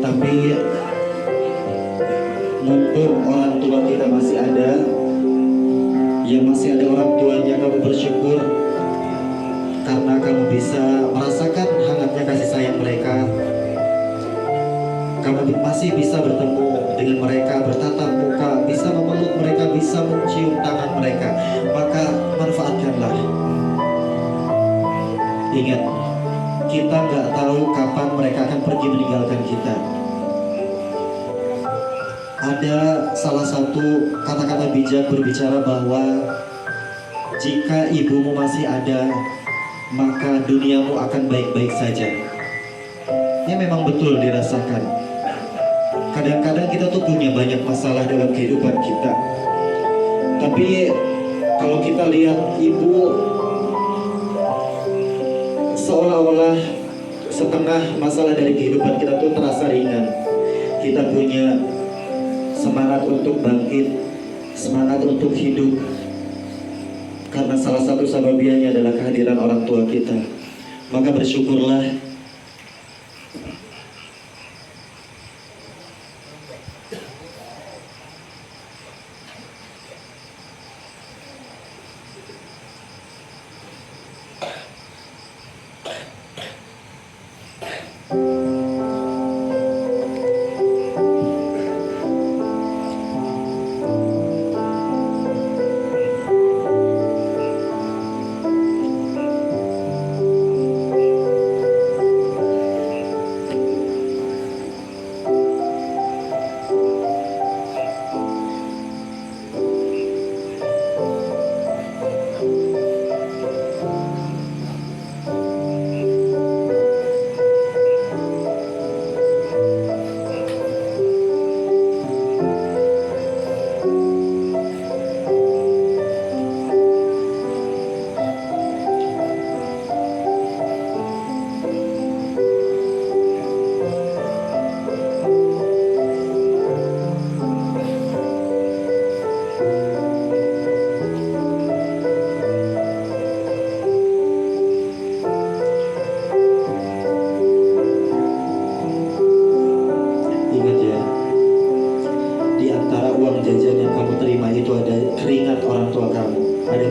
tapi mumpung orang tua kita masih ada, yang masih ada orang tuanya, kamu bersyukur karena kamu bisa merasakan hangatnya kasih sayang mereka. Kamu masih bisa bertemu dengan mereka, bertatap muka, bisa memeluk mereka, bisa mencium tangan mereka. Maka manfaatkanlah. Ingat, kita nggak tahu kapan mereka akan pergi meninggalkan kita. Ada salah satu kata-kata bijak berbicara bahwa jika ibumu masih ada, maka duniamu akan baik-baik saja. Ini memang betul dirasakan. Kadang-kadang kita tuh punya banyak masalah dalam kehidupan kita. Tapi kalau kita lihat ibu seolah-olah setengah masalah dari kehidupan kita tuh terasa ringan. Kita punya semangat untuk bangkit, semangat untuk hidup. Karena salah satu sababiannya adalah kehadiran orang tua kita. Maka bersyukurlah.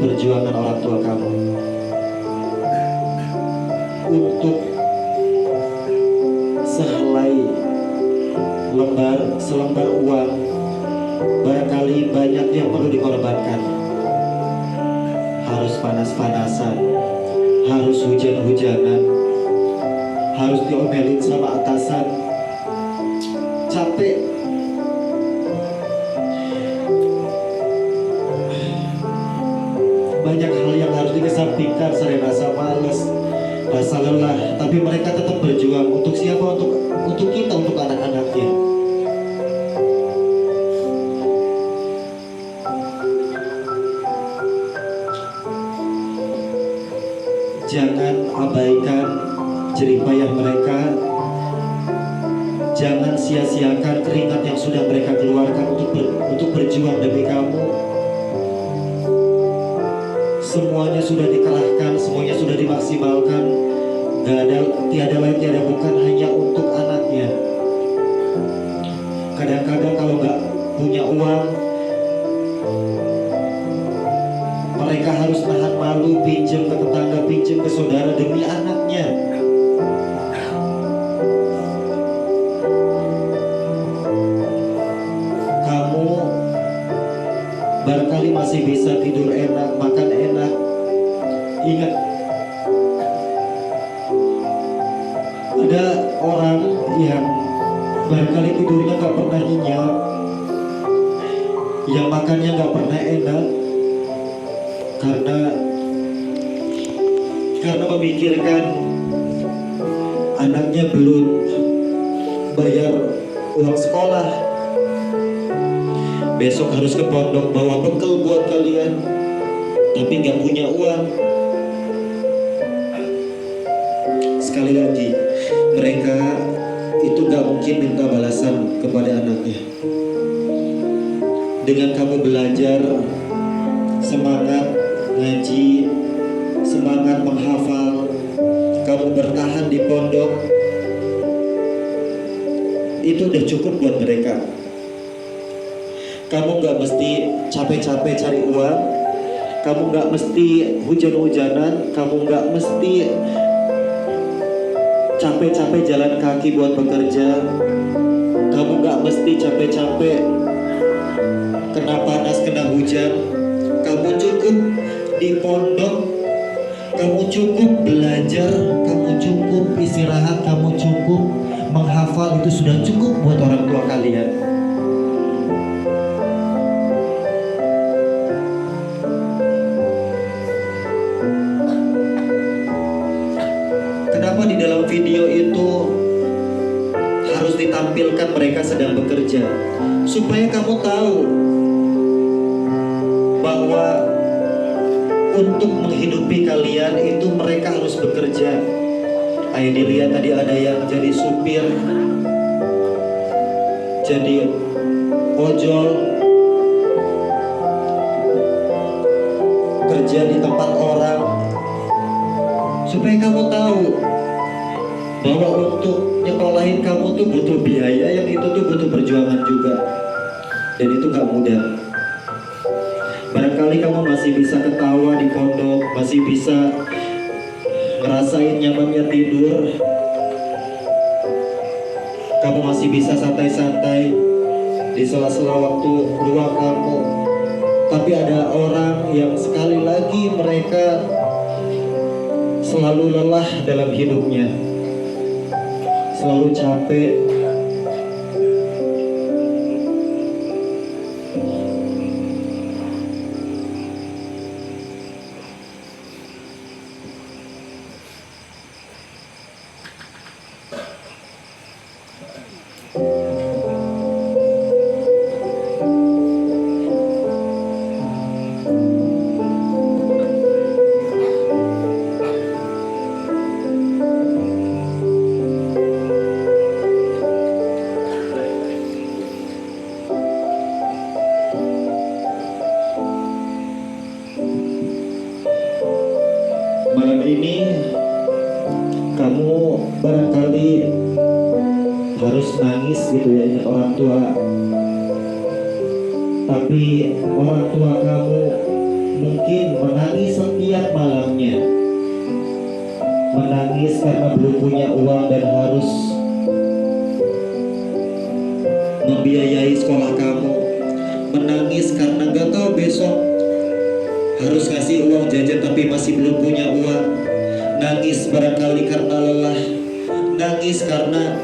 Perjuangan orang tua kamu untuk selembar uang, barangkali banyak yang perlu dikorbankan. Harus panas-panasan, harus hujan-hujanan, harus diomelin sama atasan, capek. Banyak hal yang harus dikesampingkan, sering rasa malas, rasa lelah, tapi mereka tetap berjuang. Untuk siapa? Untuk kita, untuk anak-anaknya. Jangan abaikan jerih payah mereka. Jangan sia-siakan keringat yang sudah mereka keluarkan untuk berjuang demi kamu. semuanya sudah dikerahkan, semuanya sudah dimaksimalkan. Tiada lain tiada bukan hanya untuk anaknya. Kadang-kadang kalau nggak punya uang, mereka harus nahan malu, pinjam ke tetangga, pinjam ke saudara demi anaknya. Kamu barangkali masih bisa tidur enak, makan enak. Ingat, ada orang yang barangkali tidurnya gak pernah nyenyak, yang makannya gak pernah enak, karena memikirkan anaknya belum bayar uang sekolah, besok harus ke pondok bawa bekal buat kalian, tapi gak punya uang. Sekali lagi, mereka itu gak mungkin minta balasan kepada anaknya. Dengan kamu belajar, semangat ngaji, semangat menghafal, kamu bertahan di pondok, itu udah cukup buat mereka. Kamu gak mesti capek-capek cari uang, kamu gak mesti hujan-hujanan, kamu gak mesti capek-capek jalan kaki buat bekerja, kamu gak mesti capek-capek kena panas, kena hujan. Kamu cukup di pondok, kamu cukup belajar, kamu cukup istirahat, kamu cukup menghafal, itu sudah cukup buat orang tua kalian. Kenapa di dalam video itu harus ditampilkan mereka sedang bekerja? Supaya kamu tahu bahwa untuk menghidupi kalian itu mereka harus bekerja. Ayo dilihat, tadi ada yang jadi supir, jadi ojol, kerja di tempat orang. Supaya kamu tahu bahwa untuk nyekolahin kamu tuh butuh biaya, yang itu tuh butuh perjuangan juga, dan itu gak mudah. Barangkali kamu masih bisa ketawa di pondok, masih bisa ngerasain nyamannya tidur, kamu masih bisa santai-santai di sela-sela waktu luang kamu. Tapi ada orang yang sekali lagi mereka selalu lelah dalam hidupnya, selalu capek. Malam ini kamu barangkali harus nangis gitu ya, ingat orang tua. Tapi orang tua kamu mungkin menangis setiap malamnya, menangis karena belum punya uang dan harus membiayai sekolah kamu, menangis karena gak tahu besok harus ngasih uang jajan tapi masih belum punya uang. Nangis barangkali karena lelah, nangis karena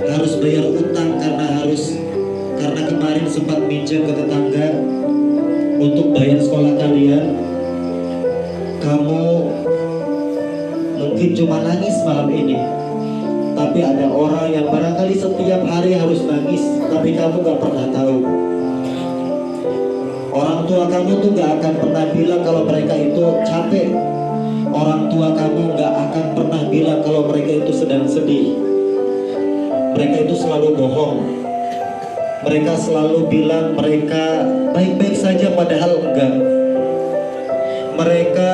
harus bayar utang, karena kemarin sempat minjem ke tetangga untuk bayar sekolah kalian. Kamu mungkin cuma nangis malam ini, tapi ada orang yang barangkali setiap hari harus nangis, tapi kamu gak pernah tahu. Orang tua kamu tuh gak akan pernah bilang kalau mereka itu capek. Orang tua kamu gak akan pernah bilang kalau mereka itu sedang sedih. Mereka itu selalu bohong. Mereka selalu bilang mereka baik-baik saja, padahal enggak. Mereka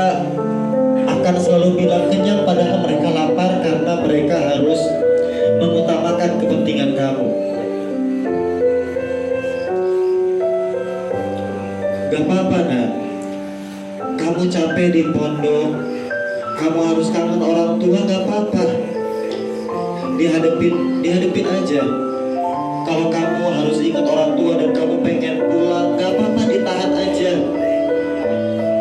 akan selalu bilang kenyang padahal mereka lapar karena mereka harus mengutamakan kepentingan kamu. Gak apa-apa nak, kamu capek di pondok, kamu harus kangen orang tua, gak apa-apa. Dihadepin aja. Kalau kamu harus ingat orang tua dan kamu pengen pulang, gak apa-apa, ditahan aja.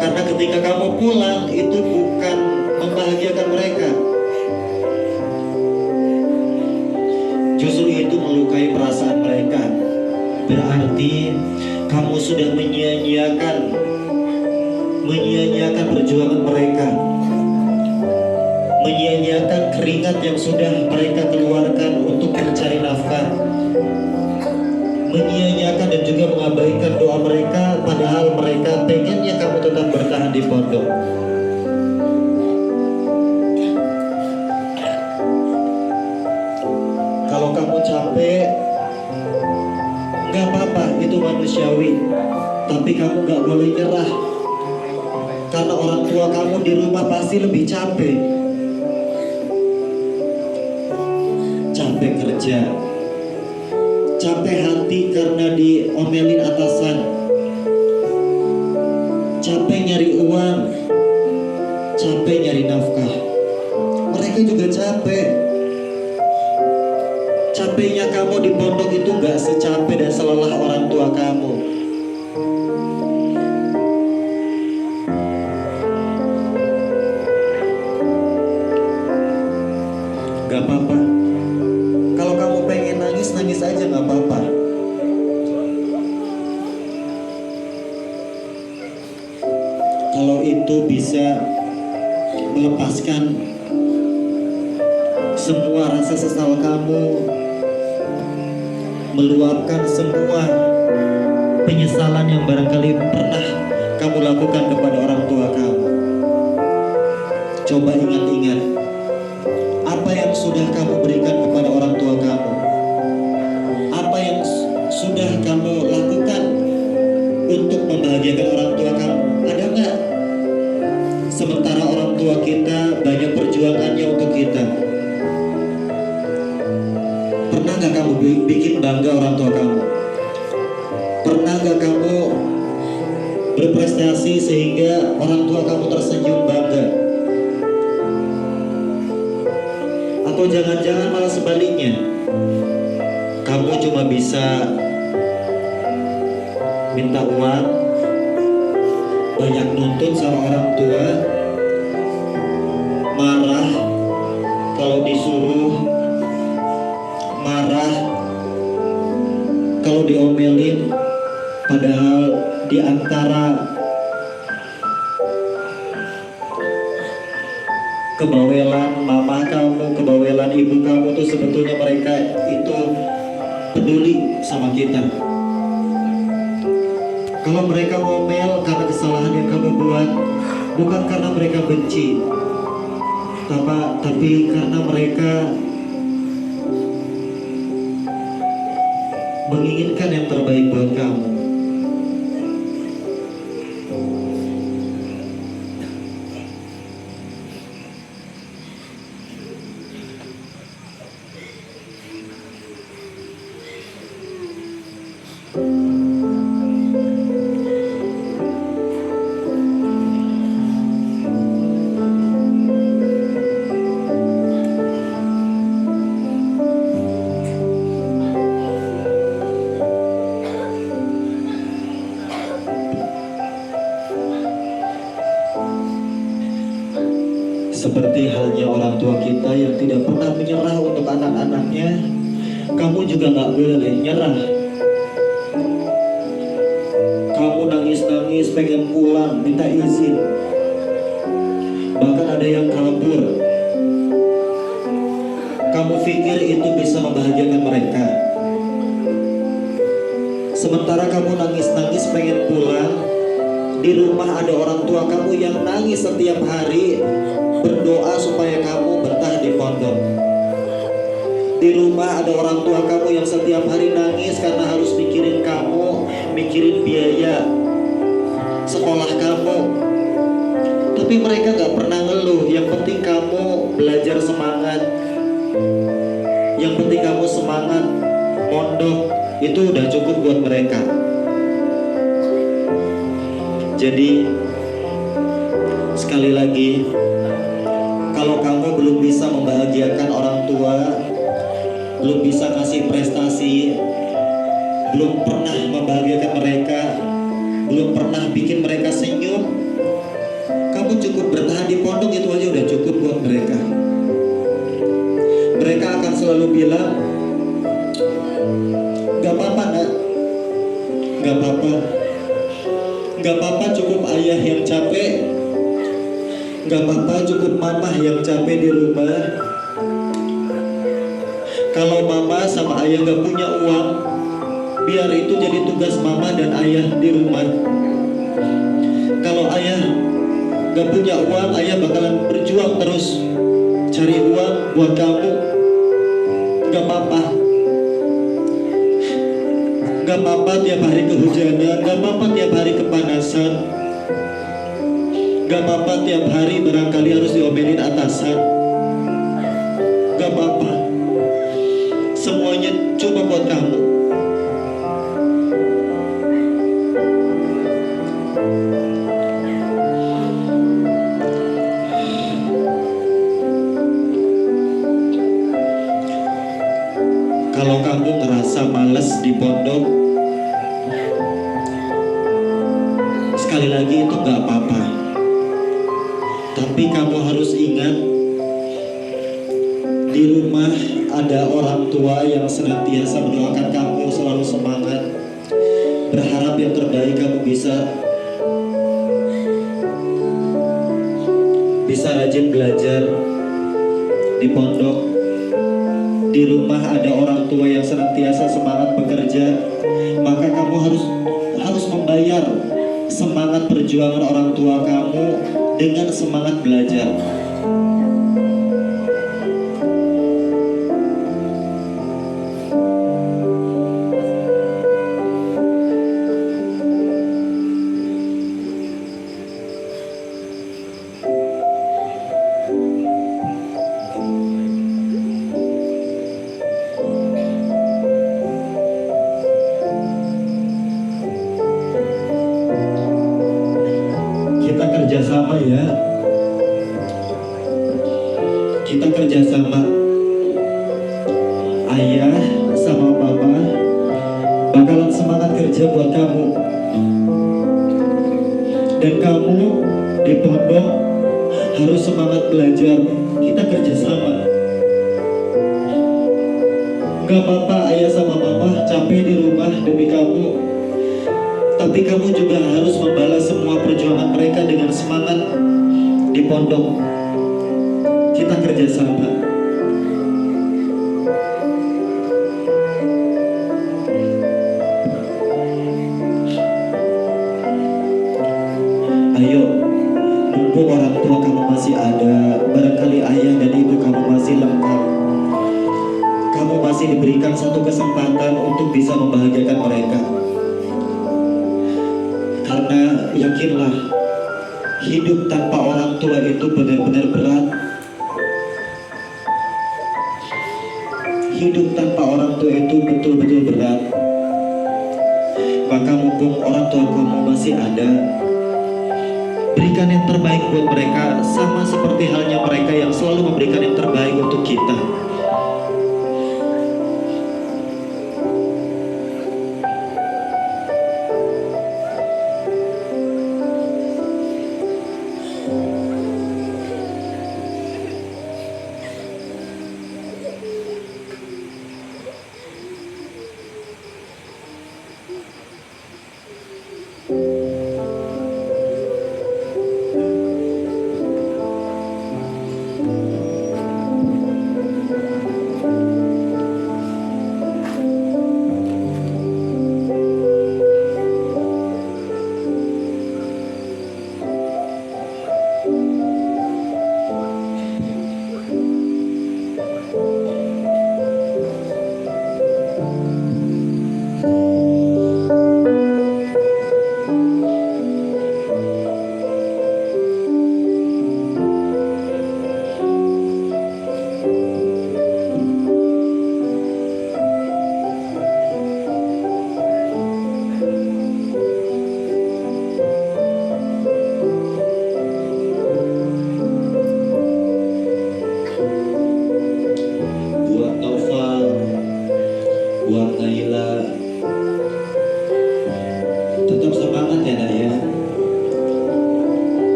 Karena ketika kamu pulang itu bukan membahagiakan mereka, justru itu melukai perasaan mereka. Berarti kamu sudah menyia-nyiakan perjuangan mereka, menyia-nyiakan keringat yang sudah mereka keluarkan untuk mencari nafkah, menyia-nyiakan dan juga mengabaikan doa mereka, padahal mereka pengennya kamu tetap bertahan di pondok. Kalau kamu capek, gak apa-apa, itu manusiawi. Tapi kamu gak boleh nyerah, karena orang tua kamu di rumah pasti lebih capek. Capek kerja, capek hati karena diomelin atasan, capek nyari uang, capek nyari nafkah. Mereka juga capek. Capeknya kamu di pondok itu gak secapek dan selelah orang tua kamu. Gak apa-apa. Kalau kamu pengen nangis, nangis aja, gak apa-apa. Kalau itu bisa melepaskan semua rasa sesal kamu, meluapkan semua penyesalan yang barangkali pernah kamu lakukan kepada orang tua kamu. Coba ingat-ingat apa yang sudah kamu berikan kepada orang tua kamu, apa yang sudah kamu lakukan untuk membahagiakan orang tua kamu. Ada nggak? Sementara orang tua kita banyak perjuangannya untuk kita. Pernah gak kamu bikin bangga orang tua kamu? Pernah gak kamu berprestasi sehingga orang tua kamu tersenyum bangga? Atau jangan-jangan malah sebaliknya, kamu cuma bisa minta uang, banyak nuntut sama orang tua, marah kalau disuruh, marah kalau diomelin, padahal di antara kebawelan mama kamu, kebawelan ibu kamu tuh sebetulnya mereka itu peduli sama kita. Kalau mereka ngomel karena kesalahan yang kamu buat, bukan karena mereka benci, tapi karena mereka menginginkan yang terbaik buat kamu. Seperti halnya orang tua kita yang tidak pernah menyerah untuk anak-anaknya, kamu juga gak boleh nyerah. Kamu nangis-nangis pengen pulang, minta izin, bahkan ada yang kabur. Kamu pikir itu bisa membahagiakan mereka, sementara kamu nangis-nangis pengen pulang. Di rumah ada orang tua kamu yang nangis setiap hari, berdoa supaya kamu betah di pondok. Di rumah ada orang tua kamu yang setiap hari nangis karena harus mikirin kamu, mikirin biaya sekolah kamu. Tapi mereka gak pernah ngeluh. Yang penting kamu belajar semangat. Yang penting kamu semangat mondok. Itu udah cukup buat mereka. Jadi sekali lagi, kalau kamu belum bisa membahagiakan orang tua, belum bisa kasih prestasi, belum pernah membahagiakan mereka, belum pernah bikin mereka senyum, kamu cukup bertahan di pondok, itu aja udah cukup buat mereka. Mereka akan selalu bilang, gak apa-apa nak, gak apa-apa, gak apa-apa cukup ayah yang capek, gak apa-apa cukup mama yang capek di rumah. Kalau mama sama ayah gak punya uang, biar itu jadi tugas mama dan ayah di rumah. Kalau ayah gak punya uang, ayah bakalan berjuang terus cari uang buat kamu. Gak apa-apa, gak apa-apa tiap hari kehujanan, gak apa-apa tiap hari kepanasan, gak apa-apa tiap hari barangkali harus diomelin atasan. Gak apa-apa, semuanya cuma buat kamu. Kalau kamu ngerasa males di pondok, sekali lagi itu gak apa-apa. Tapi kamu harus ingat, di rumah ada orang tua yang senantiasa mendoakan kamu selalu semangat, berharap yang terbaik kamu bisa rajin belajar di pondok. Di rumah ada orang tua yang senantiasa semangat bekerja, maka kamu harus membayar semangat perjuangan orang tua kamu dengan semangat belajar. Kita kerjasama ya. Kita kerjasama. Ayah sama mama bakalan semangat kerja buat kamu. Dan kamu di pondok harus semangat belajar. Kita kerjasama. Gak apa-apa ayah sama mama capek di rumah demi kamu, tapi kamu juga harus membalas semua perjuangan mereka dengan semangat di pondok. Kita kerjasama. Ayo, mumpung orang tua kamu masih ada, barangkali ayah dan ibu kamu masih lengkap, kamu masih diberikan satu kesempatan untuk bisa membahagiakan mereka. Karena yakinlah, hidup tanpa orang tua itu benar-benar berat. Hidup tanpa orang tua itu betul-betul berat. Maka mumpung orang tua kamu masih ada, berikan yang terbaik buat mereka, sama seperti halnya mereka yang selalu memberikan yang terbaik untuk kita.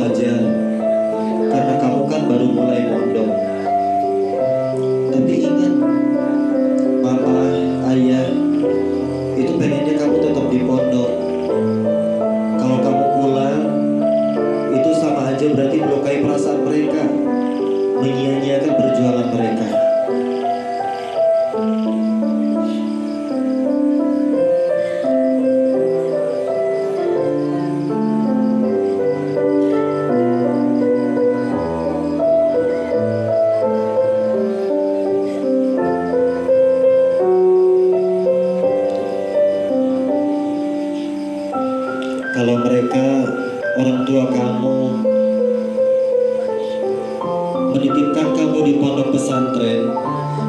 wajar, karena kamu kan baru mulai mondok. Tapi ingat, mama, ayah, itu pengennya kamu tetap di pondok. Kalau kamu pulang, itu sama aja berarti melukai perasaan mereka, menyia-nyiakan perjuangan mereka. Kalau mereka, orang tua kamu, menitipkan kamu di pondok pesantren,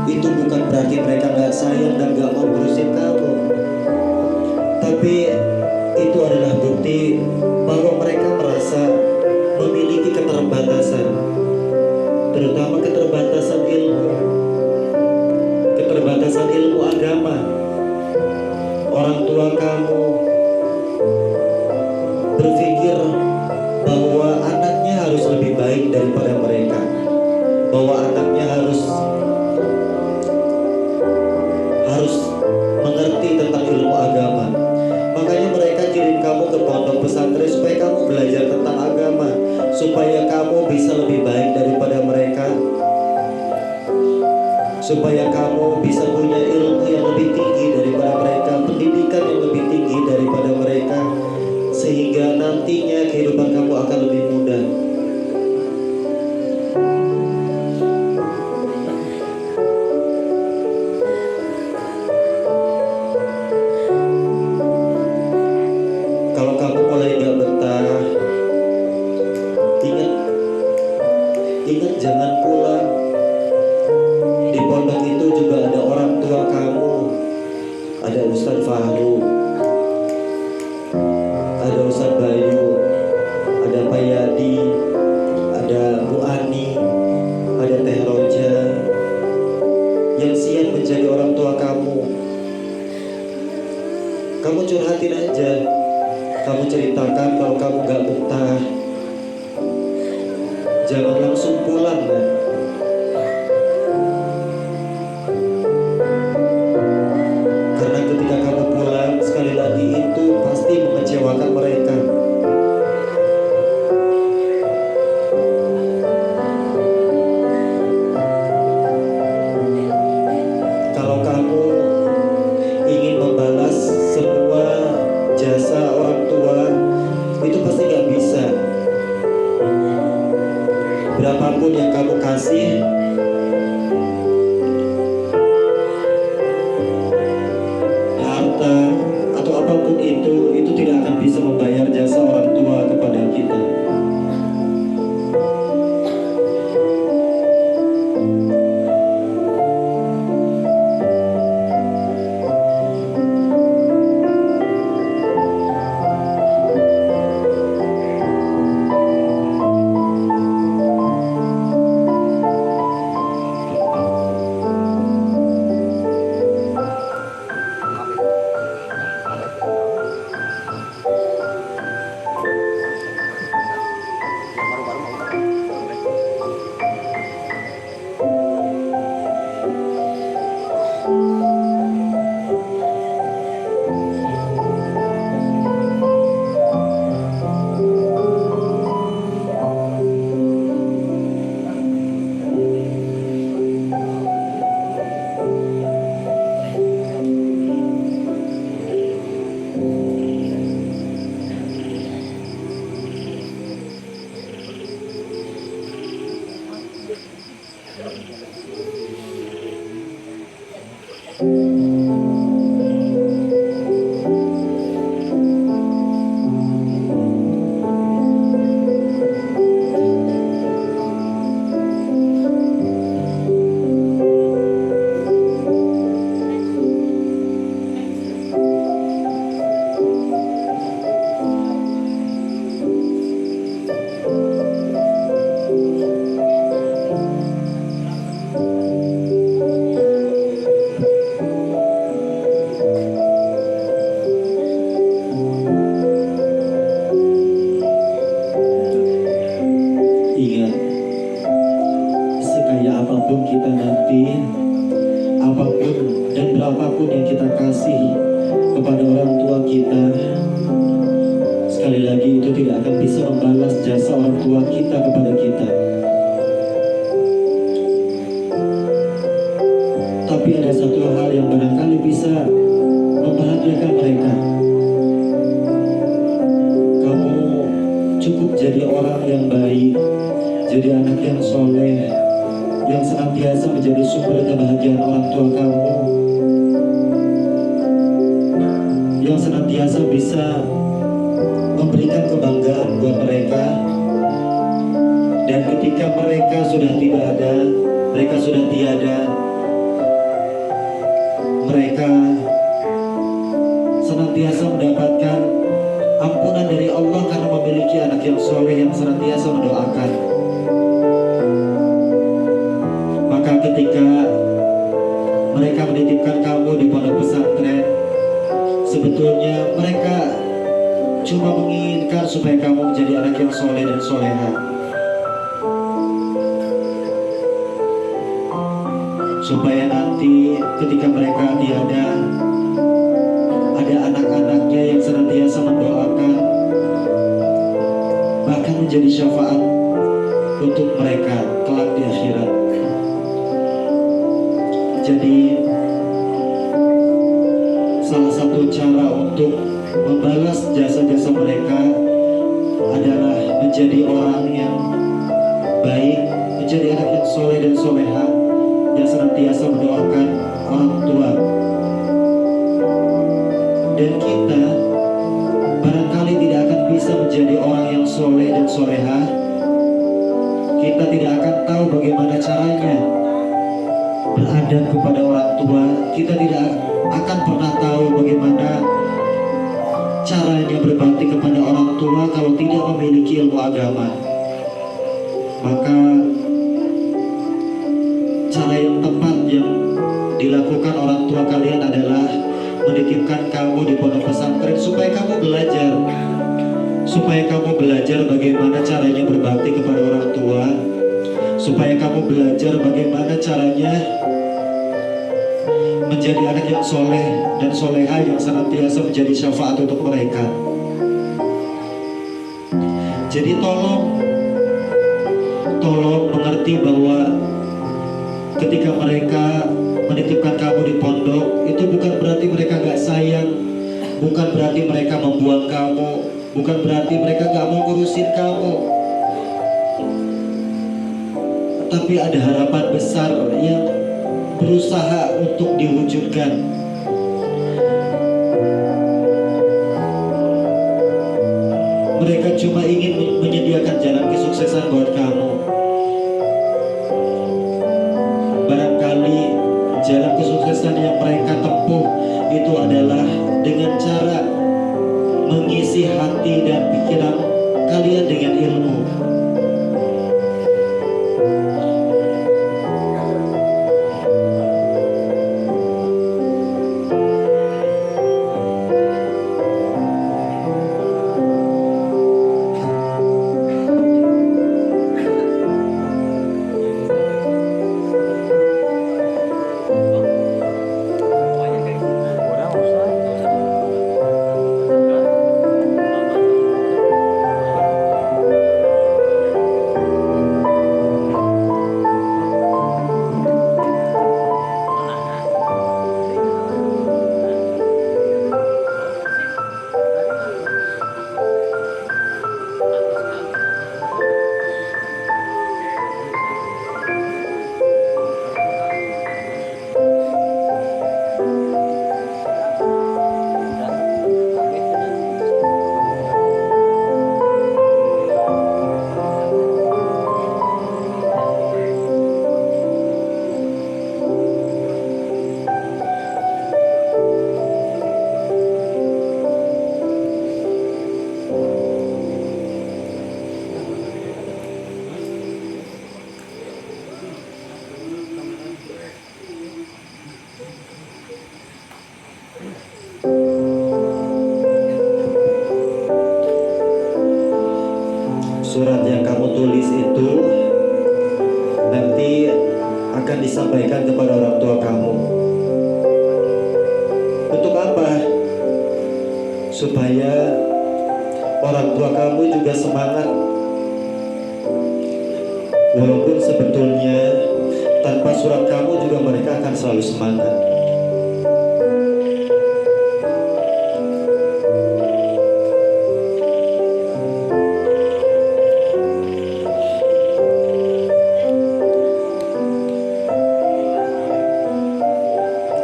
itu bukan berarti mereka gak sayang dan gak mau ngurusin kamu. Tapi itu adalah bukti bahwa mereka merasa memiliki keterbatasan, terutama keterbatasan ilmu agama. Orang tua kamu berpikir bahwa anaknya harus lebih baik daripada mereka, bahwa anaknya harus mengerti tentang ilmu agama. Makanya mereka kirim kamu ke pondok pesantren supaya kamu belajar tentang agama, supaya kamu bisa lebih baik daripada mereka, supaya kamu bisa punya ilmu yang lebih tinggi daripada mereka, pendidikan yang lebih tinggi daripada mereka, sehingga nantinya kehidupan kamu akan lebih mudah. Kalau kamu mulai gak betah, ingat jangan pulang. Di pondok itu juga ada orang tua kamu, ada Ustadz Fahru, ada Ustadz Bayu, ada Pak Yadi, ada Bu Ani, ada Teh Roja, yang siap menjadi orang tua kamu. Kamu curhatin aja, kamu ceritakan kalau kamu gak betah. Jangan langsung pulang, Nak. Karena ketika kamu pulang, sekali lagi itu pasti mengecewakan mereka. Kalau kamu ingin membalas semua jasa orang tua, itu pasti gak bisa. Berapapun yang kamu kasih jasa orang tua kita kepada kita. Tapi ada satu hal yang barangkali bisa membahagiakan mereka. Kamu cukup jadi orang yang baik, jadi anak yang soleh, yang senantiasa menjadi sumber kebahagiaan orang tua kamu, yang senantiasa bisa memberikan kebanggaan buat mereka. Dan ketika mereka sudah tidak ada, mereka sudah tiada, mereka senantiasa mendapatkan ampunan dari Allah karena memiliki anak yang soleh yang senantiasa mendoakan. Maka ketika mereka menitipkan kamu di pondok pesantren, sebetulnya mereka cuma menginginkan supaya kamu menjadi anak yang soleh dan soleha, supaya nanti ketika mereka tiada, ada anak-anaknya yang senantiasa mendoakan, bahkan menjadi syafaat untuk mereka kelak di akhirat. Jadi salah satu cara untuk membalas jasa-jasa mereka adalah menjadi orang yang baik, menjadi anak yang soleh dan soleha, yang senantiasa mendoakan orang tua. Dan kita barangkali tidak akan bisa menjadi orang yang soleh dan soleha. Kita tidak akan tahu bagaimana caranya beradab kepada orang tua. Kita tidak akan pernah tahu bagaimana caranya berbakti kepada orang tua kalau tidak memiliki ilmu agama. Maka cara yang tepat yang dilakukan orang tua kalian adalah menitipkan kamu di pondok pesantren supaya kamu belajar, supaya kamu belajar bagaimana caranya berbakti kepada orang tua, supaya kamu belajar bagaimana caranya menjadi anak yang soleh dan soleha yang senantiasa menjadi syafaat untuk mereka. Jadi tolong mengerti bahwa ketika mereka menitipkan kamu di pondok, itu bukan berarti mereka gak sayang, bukan berarti mereka membuang kamu, bukan berarti mereka gak mau ngurusin kamu. Tapi ada harapan besar yang berusaha untuk diwujudkan. Mereka cuma ingin menyediakan jalan kesuksesan buat kamu. Barangkali jalan kesuksesan yang mereka tempuh itu adalah dengan cara mengisi hati dan pikiran kalian dengan ilmu. Surat yang kamu tulis itu nanti akan disampaikan kepada orang tua kamu. Untuk apa? Supaya orang tua kamu juga semangat Walaupun sebetulnya tanpa surat kamu juga mereka akan selalu semangat.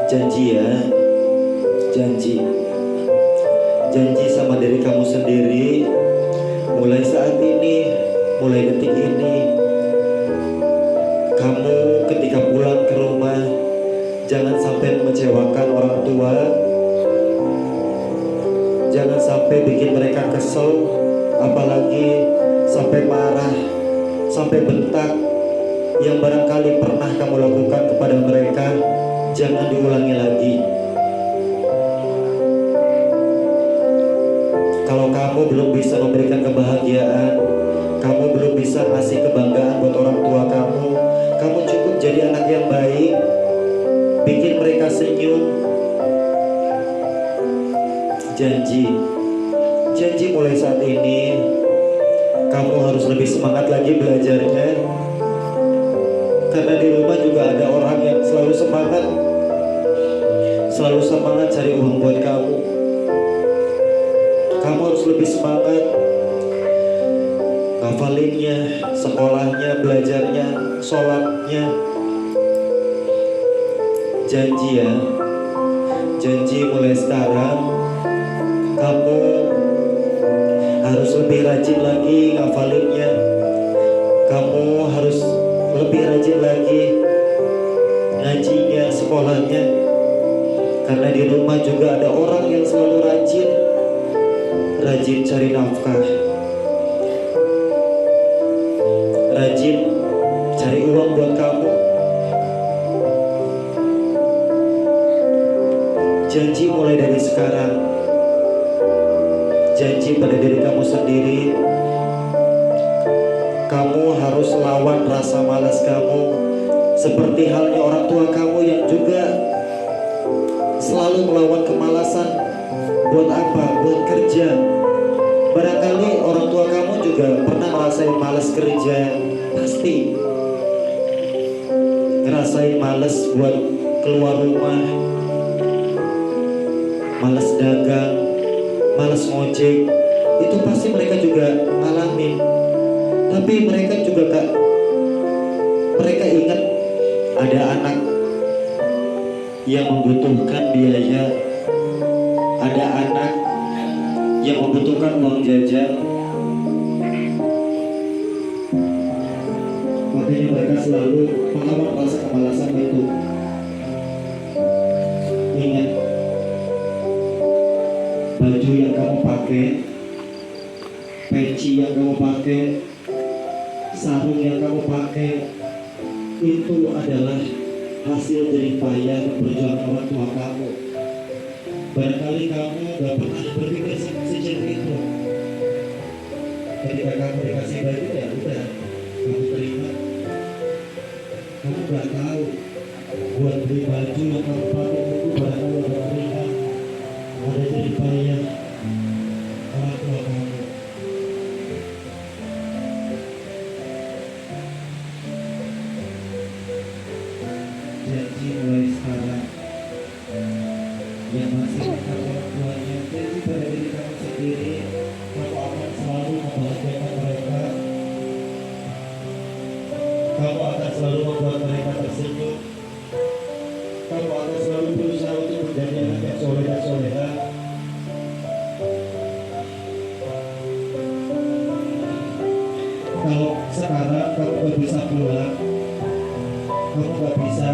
Janji ya, janji sama diri kamu sendiri, mulai saat ini, mulai detik ini, kamu ketika pulang ke rumah jangan sampai mengecewakan orang tua, jangan sampai bikin mereka kesel, apalagi sampai marah, sampai bentak yang barangkali pernah kamu lakukan kepada mereka. Jangan diulangi lagi. Kalau kamu belum bisa memberikan kebahagiaan, kamu belum bisa ngasih kebanggaan buat orang tua kamu, kamu cukup jadi anak yang baik, bikin mereka senyum. Janji mulai saat ini kamu harus lebih semangat lagi belajarnya. Karena di rumah juga ada orang yang selalu semangat cari uang buat kamu. Kamu harus lebih semangat ngafalinnya, sekolahnya, belajarnya, sholatnya. Janji ya, janji mulai sekarang kamu harus lebih rajin lagi ngafalinnya. Kamu harus lebih rajin lagi ngajinya, sekolahnya. Karena di rumah juga ada orang yang selalu rajin cari nafkah, rajin cari uang buat kamu. Janji mulai dari sekarang, janji pada diri kamu sendiri, kamu harus lawan rasa malas kamu, seperti halnya orang tua kamu yang juga selalu melawan kemalasan. Buat apa? Buat kerja. Barangkali orang tua kamu juga pernah ngerasain malas kerja. Pasti ngerasain malas buat keluar rumah, malas dagang, malas ngojek. Itu pasti mereka juga alamin. Tapi mereka ingat ada anak yang membutuhkan biaya, ada anak yang membutuhkan uang jajan. Makanya mereka selalu melawan rasa kemalasan itu. Ingat, baju yang kamu pakai, peci yang kamu pakai, sarung yang kamu pakai, itu adalah hasil jerih payah dan perjuangan orang tua kamu. Barangkali kamu gak pernah berpikir sejauh itu. Ketika kamu dikasih baju, ya udah, kamu terima. Kamu gak tahu buat beli baju yang kamu pakai itu barangkali ada keringat, ada jerih payah orang tua kamu. Janji mulai sekarang, yang masih dekat orang tuanya, janji pada diri kamu sendiri, kamu akan selalu membahagiakan mereka. Kamu akan selalu membuat mereka tersenyum. Kamu akan selalu berusaha untuk menjadi anak yang soleh dan soleha. Kalau sekarang kamu gak bisa pulang, kamu gak bisa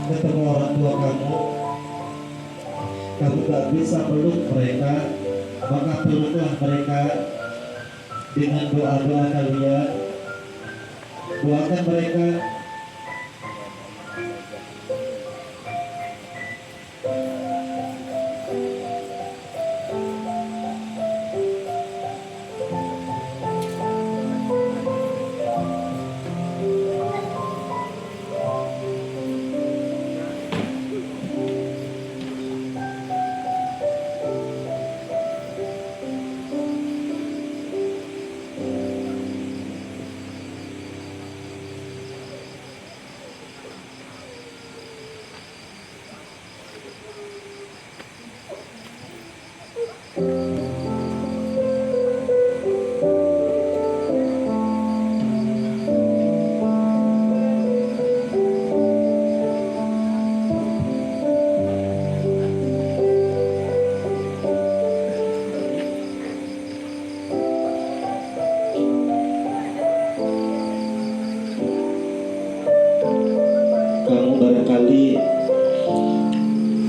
ketemu orang tua kamu gak bisa peluk mereka, maka peluklah mereka dengan doa-doa kalian. Doakan mereka. Kamu barangkali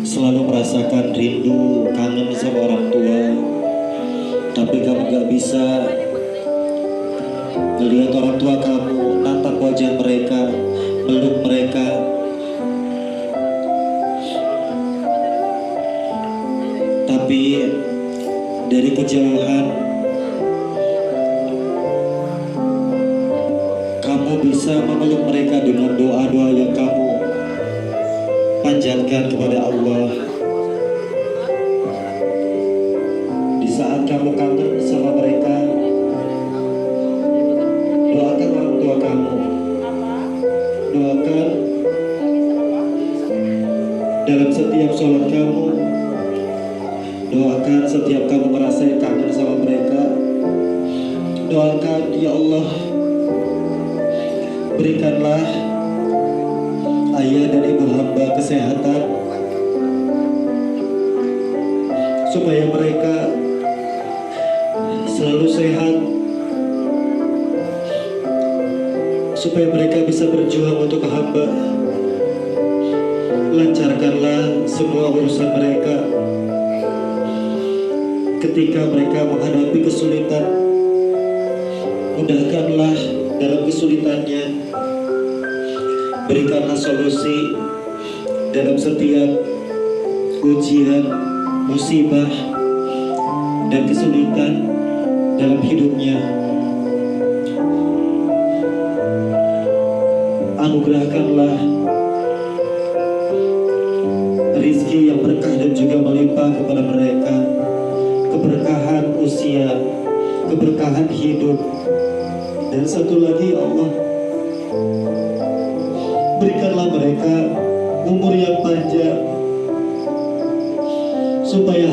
selalu merasakan rindu, kangen sama orang tua, tapi kamu gak bisa melihat orang tua kamu, natap wajah mereka, meluk mereka. Tapi dari kejauhan kamu bisa memeluk mereka dengan doa-doa yang kamu panjatkan kepada Allah. Di saat kamu kangen sama mereka, doakan orang tua kamu, doakan dalam setiap sholat kamu, doakan setiap kamu merasa kangen sama mereka. Doakan, ya Allah, berikanlah ayah dan ibu hamba kesehatan supaya mereka selalu sehat, supaya mereka bisa berjuang untuk hamba. Lancarkanlah semua urusan mereka ketika mereka menghadapi kesulitan. Mudahkanlah dalam kesulitannya. Berikanlah solusi dalam setiap ujian, musibah, dan kesulitan dalam hidupnya. Anugerahkanlah rizki yang berkah dan juga melimpah kepada mereka, keberkahan usia, keberkahan hidup, dan satu lagi, ya Allah, berikanlah mereka umur yang panjang supaya